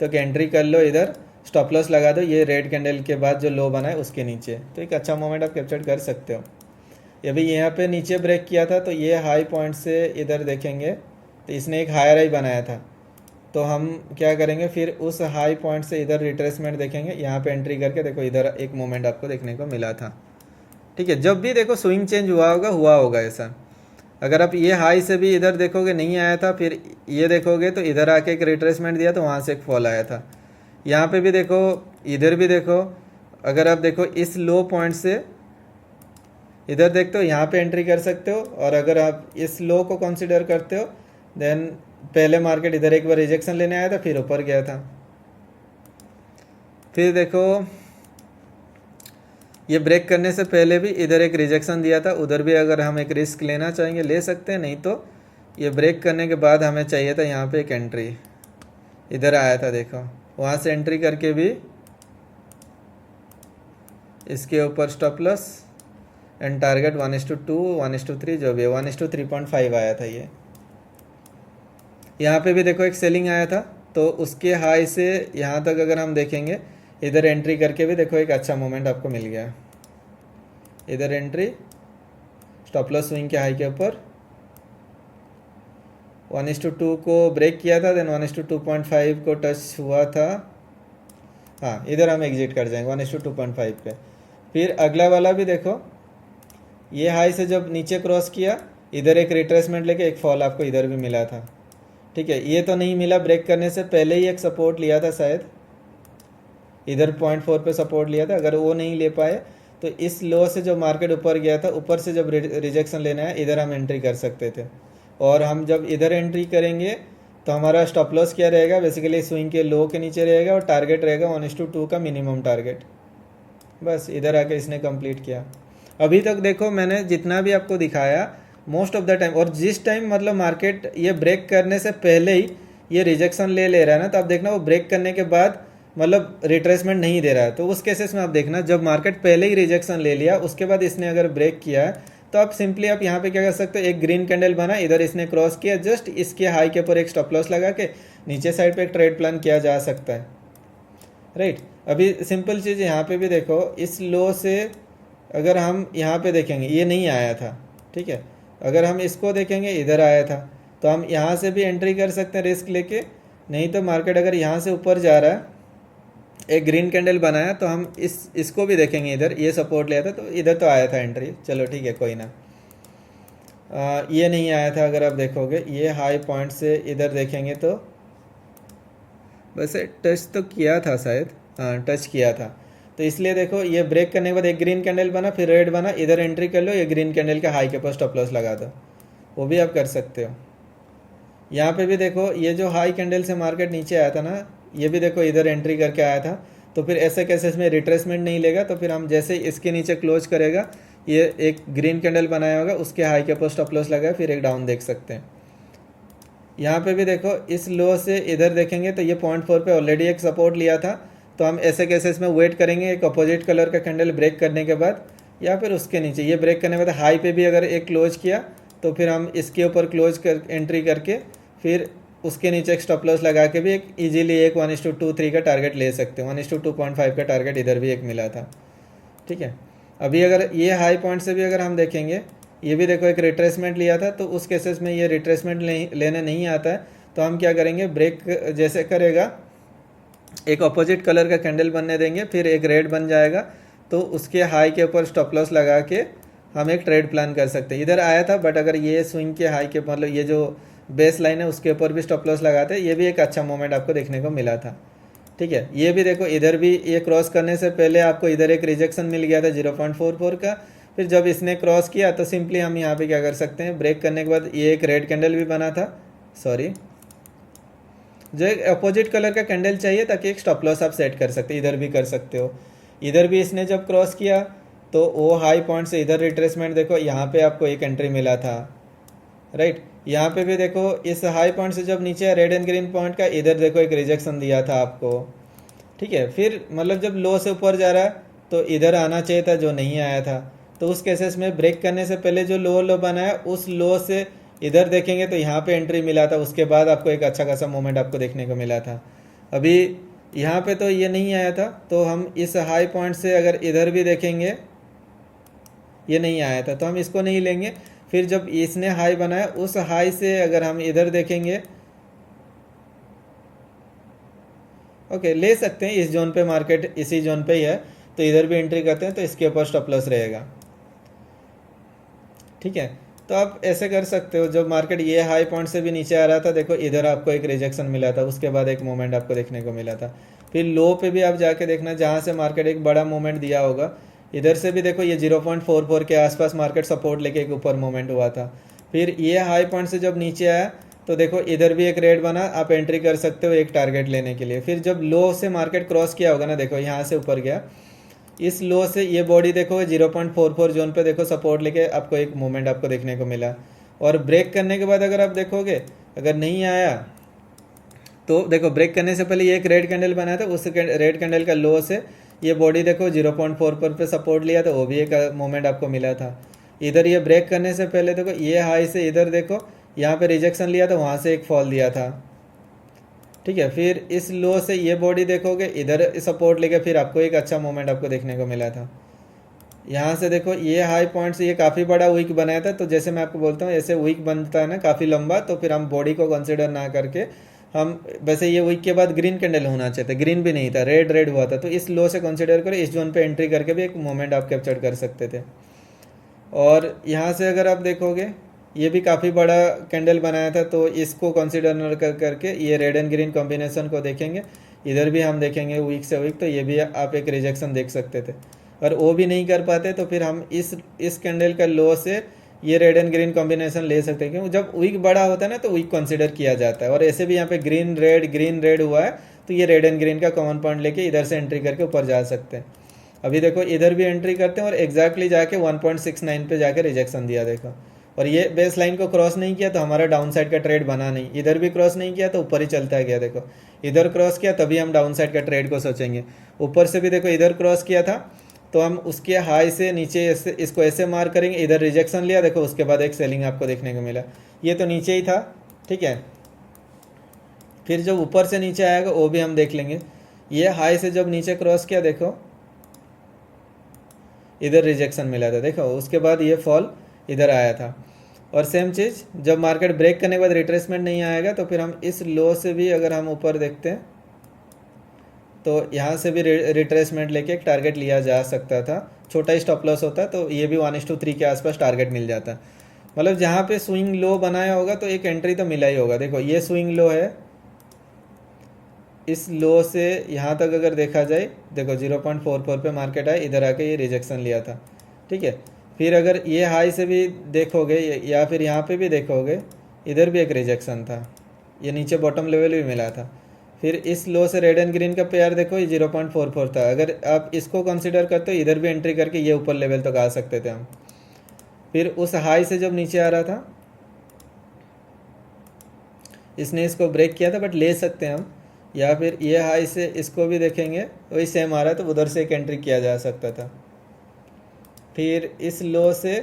तो एंट्री कर लो, इधर स्टॉप लॉस लगा दो, ये रेड कैंडल के बाद जो लो बना है उसके नीचे। तो एक अच्छा मोमेंट आप कैप्चर कर सकते हो। ये भी यहाँ पे नीचे ब्रेक किया था, तो ये हाई पॉइंट से इधर देखेंगे तो इसने एक हायर हाई बनाया था। तो हम क्या करेंगे, फिर उस हाई पॉइंट से इधर रिट्रेसमेंट देखेंगे, यहाँ पे एंट्री करके देखो इधर एक मोमेंट आपको देखने को मिला था, ठीक है। जब भी देखो स्विंग चेंज हुआ होगा ऐसा। अगर आप ये हाई से भी इधर देखोगे नहीं आया था, फिर ये देखोगे तो इधर आके एक रिट्रेसमेंट दिया तो वहाँ से एक फॉल आया था। यहाँ पे भी देखो, इधर भी देखो, अगर आप देखो इस लो पॉइंट से इधर देखते हो, यहाँ पे एंट्री कर सकते हो। और अगर आप इस लो को कंसिडर करते हो, देन पहले मार्केट इधर एक बार रिजेक्शन लेने आया था, फिर ऊपर गया था। फिर देखो ये ब्रेक करने से पहले भी इधर एक रिजेक्शन दिया था, उधर भी अगर हम एक रिस्क लेना चाहेंगे ले सकते हैं, नहीं तो ये ब्रेक करने के बाद हमें चाहिए था यहाँ पे एक एंट्री, इधर आया था देखो, वहाँ से एंट्री करके भी इसके ऊपर स्टॉप लॉस एंड टारगेट 1:2 1:3 जो भी है 1:3.5 आया था। ये यहाँ पे भी देखो एक सेलिंग आया था, तो उसके हाई से यहाँ तक अगर हम देखेंगे, इधर एंट्री करके भी देखो एक अच्छा मोमेंट आपको मिल गया। इधर एंट्री, स्टॉप लॉस स्विंग के हाई के ऊपर 1:2 को ब्रेक किया था, देन 1:2.5 को टच हुआ था। हाँ, इधर हम एग्जिट कर जाएंगे 1:2.5 पे। फिर अगला वाला भी देखो, ये हाई से जब नीचे क्रॉस किया, इधर एक रिट्रेसमेंट लेके एक फॉल आपको इधर भी मिला था, ठीक है। ये तो नहीं मिला, ब्रेक करने से पहले ही एक सपोर्ट लिया था शायद, इधर 0.4 पे सपोर्ट लिया था। अगर वो नहीं ले पाए तो इस लो से जो मार्केट ऊपर गया था, ऊपर से जब रिजेक्शन लेना है, इधर हम एंट्री कर सकते थे। और हम जब इधर एंट्री करेंगे तो हमारा स्टॉप लॉस क्या रहेगा, बेसिकली स्विंग के लो के नीचे रहेगा, और टारगेट रहेगा 1:2 का मिनिमम टारगेट। बस इधर आके इसने कंप्लीट किया। अभी तक देखो मैंने जितना भी आपको दिखाया, मोस्ट ऑफ द टाइम, और जिस टाइम मतलब मार्केट ये ब्रेक करने से पहले ही ये रिजेक्शन ले रहा है ना, तो आप देखना वो ब्रेक करने के बाद मतलब रिट्रेसमेंट नहीं दे रहा है। तो उस केसेस में आप देखना, जब मार्केट पहले ही रिजेक्शन ले लिया, उसके बाद इसने अगर ब्रेक किया है, तो आप सिंपली आप यहाँ पे क्या कर सकते हो, एक ग्रीन कैंडल बना, इधर इसने क्रॉस किया, जस्ट इसके हाई के ऊपर एक स्टॉप लॉस लगा के नीचे साइड पे एक ट्रेड प्लान किया जा सकता है, राइट। अभी सिंपल चीज़ यहाँ पे भी देखो, इस लो से अगर हम यहाँ पे देखेंगे, ये नहीं आया था, ठीक है। अगर हम इसको देखेंगे, इधर आया था, तो हम यहाँ से भी एंट्री कर सकते हैं रिस्क लेके। नहीं तो मार्केट अगर यहाँ से ऊपर जा रहा है, एक ग्रीन कैंडल बनाया, तो हम इसको भी देखेंगे, इधर ये सपोर्ट लिया था, तो इधर तो आया था एंट्री, चलो ठीक है कोई ना। ये नहीं आया था, अगर आप देखोगे ये हाई पॉइंट से इधर देखेंगे तो वैसे टच तो किया था शायद, हाँ टच किया था। तो इसलिए देखो ये ब्रेक करने के बाद एक ग्रीन कैंडल बना, फिर रेड बना, इधर एंट्री कर लो, ये ग्रीन कैंडल के हाई के पास स्टॉप लॉस लगा दो, वो भी आप कर सकते हो। यहाँ पे भी देखो, ये जो हाई कैंडल से मार्केट नीचे आया था ना, ये भी देखो इधर एंट्री करके आया था। तो फिर ऐसे केसेस में रिट्रेसमेंट नहीं लेगा, तो फिर हम जैसे इसके नीचे क्लोज करेगा, ये एक ग्रीन कैंडल बनाया होगा, उसके हाई के पास स्टॉप लॉस लगाया, फिर एक डाउन देख सकते हैं। यहाँ पे भी देखो, इस लो से इधर देखेंगे तो ये 0.4 पे ऑलरेडी एक सपोर्ट लिया था, तो हम ऐसे केसेस में वेट करेंगे एक अपोजिट कलर का कैंडल ब्रेक करने के बाद, या फिर उसके नीचे ये ब्रेक करने के बाद हाई पे भी अगर एक क्लोज किया, तो फिर हम इसके ऊपर क्लोज कर एंट्री करके फिर उसके नीचे एक स्टॉप लॉस लगा के भी एक इजीली एक 1:2-3 का टारगेट ले सकते हैं। 1:2.5 का टारगेट इधर भी एक मिला था, ठीक है। अभी अगर ये हाई पॉइंट से भी अगर हम देखेंगे, ये भी देखो एक रिट्रेसमेंट लिया था, तो उस केसेस में ये रिट्रेसमेंट लेने नहीं आता है, तो हम क्या करेंगे, ब्रेक जैसे करेगा एक अपोजिट कलर का कैंडल बनने देंगे, फिर एक रेड बन जाएगा, तो उसके हाई के ऊपर स्टॉप लॉस लगा के हम एक ट्रेड प्लान कर सकते हैं। इधर आया था, बट अगर ये स्विंग के हाई के मतलब ये जो बेस लाइन है उसके ऊपर भी स्टॉप लॉस लगाते हैं, ये भी एक अच्छा मोमेंट आपको देखने को मिला था, ठीक है। ये भी देखो, इधर भी ये क्रॉस करने से पहले आपको इधर एक रिजेक्शन मिल गया था 0.44 का, फिर जब इसने क्रॉस किया तो सिंपली हम यहाँ पे क्या कर सकते हैं, ब्रेक करने के बाद ये एक रेड कैंडल भी बना था, सॉरी जो एक अपोजिट कलर का कैंडल चाहिए ताकि एक स्टॉप लॉस आप सेट कर सकते, इधर भी कर सकते हो। इधर भी इसने जब क्रॉस किया तो वो हाई पॉइंट से इधर रिट्रेसमेंट, देखो यहाँ पे आपको एक एंट्री मिला था, राइट। यहाँ पे भी देखो इस हाई पॉइंट से जब नीचे रेड एंड ग्रीन पॉइंट का, इधर देखो एक रिजेक्शन दिया था आपको, ठीक है। फिर मतलब जब लो से ऊपर जा रहा है तो इधर आना चाहिए था जो नहीं आया था, तो उस केसेस में ब्रेक करने से पहले जो लो बनाया उस लो से इधर देखेंगे तो यहाँ पे एंट्री मिला था, उसके बाद आपको एक अच्छा खासा मोमेंट आपको देखने को मिला था। अभी यहाँ पे तो ये नहीं आया था, तो हम इस हाई पॉइंट से अगर इधर भी देखेंगे ये नहीं आया था तो हम इसको नहीं लेंगे। फिर जब इसने हाई बनाया उस हाई से अगर हम इधर देखेंगे, ओके ले सकते हैं, इस जोन पे मार्केट इसी जोन पे ही है तो इधर भी एंट्री करते हैं तो इसके ऊपर स्टॉप लॉस रहेगा, ठीक है। तो आप ऐसे कर सकते हो, जब मार्केट ये हाई पॉइंट से भी नीचे आ रहा था, देखो इधर आपको एक रिजेक्शन मिला था, उसके बाद एक मोमेंट आपको देखने को मिला था। फिर लो पे भी आप जाके देखना जहाँ से मार्केट एक बड़ा मोमेंट दिया होगा, इधर से भी देखो ये 0.44 के आसपास मार्केट सपोर्ट लेके एक ऊपर मोमेंट हुआ था। फिर ये हाई पॉइंट से जब नीचे आया तो देखो इधर भी एक रेड बना, आप एंट्री कर सकते हो एक टारगेट लेने के लिए। फिर जब लो से मार्केट क्रॉस किया होगा ना, देखो यहाँ से ऊपर गया, इस लो से ये बॉडी देखो 0.44 जोन पे देखो सपोर्ट लेके आपको एक मूवमेंट आपको देखने को मिला। और ब्रेक करने के बाद अगर आप देखोगे अगर नहीं आया तो देखो ब्रेक करने से पहले ये एक रेड कैंडल बनाया था, उस रेड कैंडल का लो से ये बॉडी देखो 0.44 पे सपोर्ट लिया था, वो भी एक मोमेंट आपको मिला था। इधर ये ब्रेक करने से पहले देखो ये हाई से इधर देखो यहाँ पे रिजेक्शन लिया था, वहाँ से एक फॉल दिया था, ठीक है। फिर इस लो से ये बॉडी देखोगे इधर सपोर्ट लेके फिर आपको एक अच्छा मोमेंट आपको देखने को मिला था। यहाँ से देखो ये हाई पॉइंट से ये काफ़ी बड़ा वीक बनाया था, तो जैसे मैं आपको बोलता हूँ ऐसे वीक बनता है ना काफ़ी लंबा, तो फिर हम बॉडी को कंसिडर ना करके हम, वैसे ये वीक के बाद ग्रीन कैंडल होना चाहिए था, ग्रीन भी नहीं था, रेड रेड हुआ था, तो इस लो से कंसिडर करो, इस जोन पे एंट्री करके भी एक मोमेंट आप कैप्चर कर सकते थे। और यहाँ से अगर आप देखोगे ये भी काफ़ी बड़ा कैंडल बनाया था, तो इसको कंसिडर न कर करके ये रेड एंड ग्रीन कॉम्बिनेशन को देखेंगे, इधर भी हम देखेंगे वीक से वीक, तो ये भी आप एक रिजेक्शन देख सकते थे। और वो भी नहीं कर पाते तो फिर हम इस कैंडल का लो से ये रेड एंड ग्रीन कॉम्बिनेशन ले सकते हैं, क्योंकि जब वीक बड़ा होता है ना तो वीक कंसिडर किया जाता है। और ऐसे भी यहाँ पे ग्रीन रेड हुआ है, तो ये रेड एंड ग्रीन का कॉमन पॉइंट लेके इधर से एंट्री करके ऊपर जा सकते हैं। अभी देखो इधर भी एंट्री करते हैं और एग्जैक्टली जाके 1.69 पे जाके रिजेक्शन दिया देखो, और ये बेस लाइन को क्रॉस नहीं किया तो हमारा डाउन साइड का ट्रेड बना नहीं, इधर भी क्रॉस नहीं किया तो ऊपर ही चलता गया। देखो इधर क्रॉस किया तभी हम डाउन साइड का ट्रेड को सोचेंगे, ऊपर से भी देखो इधर क्रॉस किया था तो हम उसके हाई से नीचे इसको ऐसे मार करेंगे, इधर रिजेक्शन लिया देखो, उसके बाद एक सेलिंग आपको देखने को मिला, ये तो नीचे ही था, ठीक है। फिर जब ऊपर से नीचे आएगा वो भी हम देख लेंगे, ये हाई से जब नीचे क्रॉस किया देखो इधर रिजेक्शन मिला था देखो, उसके बाद ये फॉल इधर आया था। और सेम चीज़ जब मार्केट ब्रेक करने के बाद रिट्रेसमेंट नहीं आएगा तो फिर हम इस लो से भी अगर हम ऊपर देखते हैं तो यहाँ से भी रिट्रेसमेंट लेके एक टारगेट लिया जा सकता था, छोटा ही स्टॉप लॉस होता है, तो ये भी 1:3 के आसपास टारगेट मिल जाता है। मतलब जहाँ पे स्विंग लो बनाया होगा तो एक एंट्री तो मिला ही होगा। देखो ये स्विंग लो है, इस लो से यहाँ तक अगर देखा जाए देखो 0.44 पे मार्केट आए, इधर आके ये रिजेक्शन लिया था, ठीक है। फिर अगर ये हाई से भी देखोगे या फिर यहाँ पे भी देखोगे इधर भी एक रिजेक्शन था, ये नीचे बॉटम लेवल भी मिला था। फिर इस लो से रेड एंड ग्रीन का पेयर देखो ये 0.44 था, अगर आप इसको कंसिडर करते हो इधर भी एंट्री करके ये ऊपर लेवल तक आ सकते थे हम। फिर उस हाई से जब नीचे आ रहा था इसने इसको ब्रेक किया था, बट ले सकते हैं हम, या फिर ये हाई से इसको भी देखेंगे वही सेम आ रहा है तो उधर से एक एंट्री किया जा सकता था। फिर इस लो से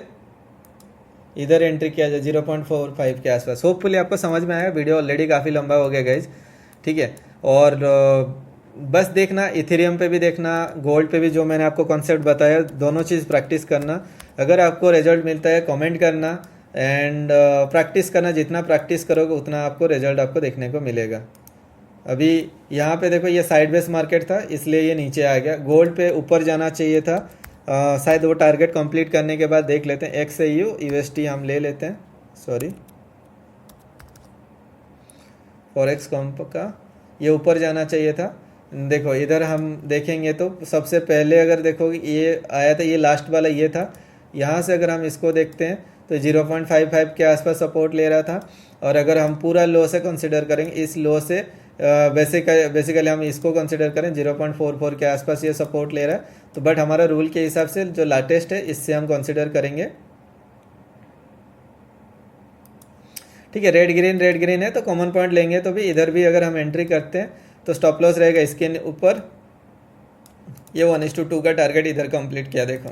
इधर एंट्री किया जाए 0.45 के आसपास। होपफुली आपको समझ में आएगा, वीडियो ऑलरेडी काफ़ी लंबा हो गया गाइज, ठीक है। और बस देखना इथेरियम पे भी देखना, गोल्ड पे भी जो मैंने आपको कॉन्सेप्ट बताया, दोनों चीज़ प्रैक्टिस करना। अगर आपको रिजल्ट मिलता है कमेंट करना एंड प्रैक्टिस करना, जितना प्रैक्टिस करोगे उतना आपको रिजल्ट आपको देखने को मिलेगा। अभी यहाँ पे देखो ये साइडवेज मार्केट था इसलिए ये नीचे आ गया, गोल्ड पे ऊपर जाना चाहिए था, शायद वो टारगेट कंप्लीट करने के बाद देख लेते हैं। XAU USD हम ले लेते हैं, सॉरी फॉरेक्स कॉम्प का, ये ऊपर जाना चाहिए था। देखो इधर हम देखेंगे तो सबसे पहले अगर देखोगे ये आया था, ये लास्ट वाला ये था, यहाँ से अगर हम इसको देखते हैं तो 0.55 के आसपास सपोर्ट ले रहा था। और अगर हम पूरा लो से कंसिडर करेंगे, इस लो से बेसिकली हम इसको कंसिडर करें 0.44 के आसपास ये सपोर्ट ले रहा है, तो बट हमारा रूल के हिसाब से जो लेटेस्ट है इससे हम कंसिडर करेंगे। ठीक है, रेड ग्रीन है तो कॉमन पॉइंट लेंगे, तो भी इधर भी अगर हम एंट्री करते हैं तो स्टॉप लॉस रहेगा इसके ऊपर। ये 1:2 का टारगेट इधर कंप्लीट किया, देखो।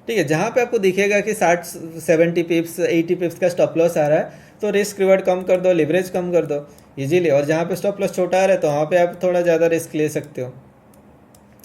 ठीक है, जहाँ पे आपको दिखेगा कि 60-70 पिप्स 80 पिप्स का स्टॉप लॉस आ रहा है तो रिस्क रिवार्ड कम कर दो, लिवरेज कम कर दो इजीली। और जहाँ पे स्टॉप लॉस छोटा आ रहा है तो वहाँ पे आप थोड़ा ज़्यादा रिस्क ले सकते हो,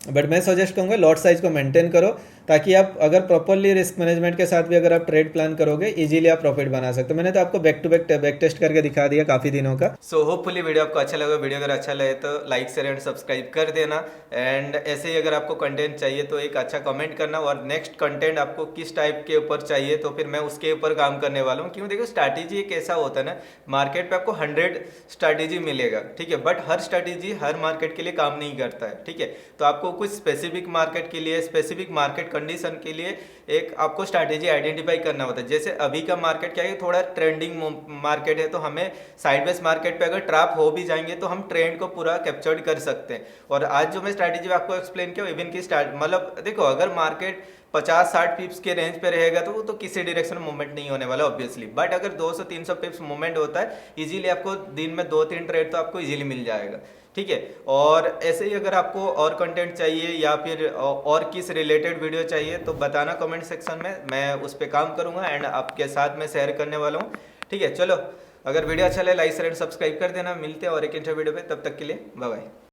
बट मैं सजेस्ट करूँगा लॉट साइज को मेंटेन करो, ताकि आप अगर प्रॉपरली रिस्क मैनेजमेंट के साथ भी अगर आप ट्रेड प्लान करोगे इजीली आप प्रॉफिट बना सकते हो। मैंने तो आपको बैक टू बैक टेस्ट करके दिखा दिया काफ़ी दिनों का। सो होपफुली वीडियो आपको अच्छा लगा। वीडियो अगर अच्छा लगे तो लाइक शेयर एंड सब्सक्राइब कर देना। एंड ऐसे ही अगर आपको कंटेंट चाहिए तो एक अच्छा कमेंट करना, और नेक्स्ट कंटेंट आपको किस टाइप के ऊपर चाहिए तो फिर मैं उसके ऊपर काम करने वाला हूँ। क्यों, देखो स्ट्रैटेजी एक ऐसा होता है ना, मार्केट पे आपको 100 स्ट्रैटेजी मिलेगा, ठीक है, but her strategy her market के लिए काम नहीं करता है। ठीक है, तो आपको कुछ स्पेसिफिक मार्केट के लिए, स्पेसिफिक मार्केट कंडीशन के लिए एक आपको स्ट्रैटेजी आइडेंटिफाई करना होता है। जैसे अभी का मार्केट क्या है, थोड़ा ट्रेंडिंग मार्केट है, तो हमें साइडवेज मार्केट पे अगर ट्रैप हो भी जाएंगे तो हम ट्रेंड को पूरा कैप्चर्ड कर सकते हैं। और आज जो मैं स्ट्रैटेजी आपको एक्सप्लेन किया, इवन की मतलब देखो अगर मार्केट 50-60 पिप्स के रेंज पे रहेगा तो वो तो किसी डायरेक्शन में मूवमेंट नहीं होने वाला ऑब्वियसली, बट अगर 200-300 पिप्स मूवमेंट होता है इजीली आपको दिन में 2-3 ट्रेड तो आपको इजीली मिल जाएगा। ठीक है, और ऐसे ही अगर आपको और कंटेंट चाहिए या फिर और किस रिलेटेड वीडियो चाहिए तो बताना कमेंट सेक्शन में, मैं उस पर काम करूँगा एंड आपके साथ में शेयर करने वाला हूँ। ठीक है, चलो अगर वीडियो अच्छा लगे लाइक शेयर एंड सब्सक्राइब कर देना। मिलते हैं और एक इंटरव्यू वीडियो पे, तब तक के लिए बाय बाय।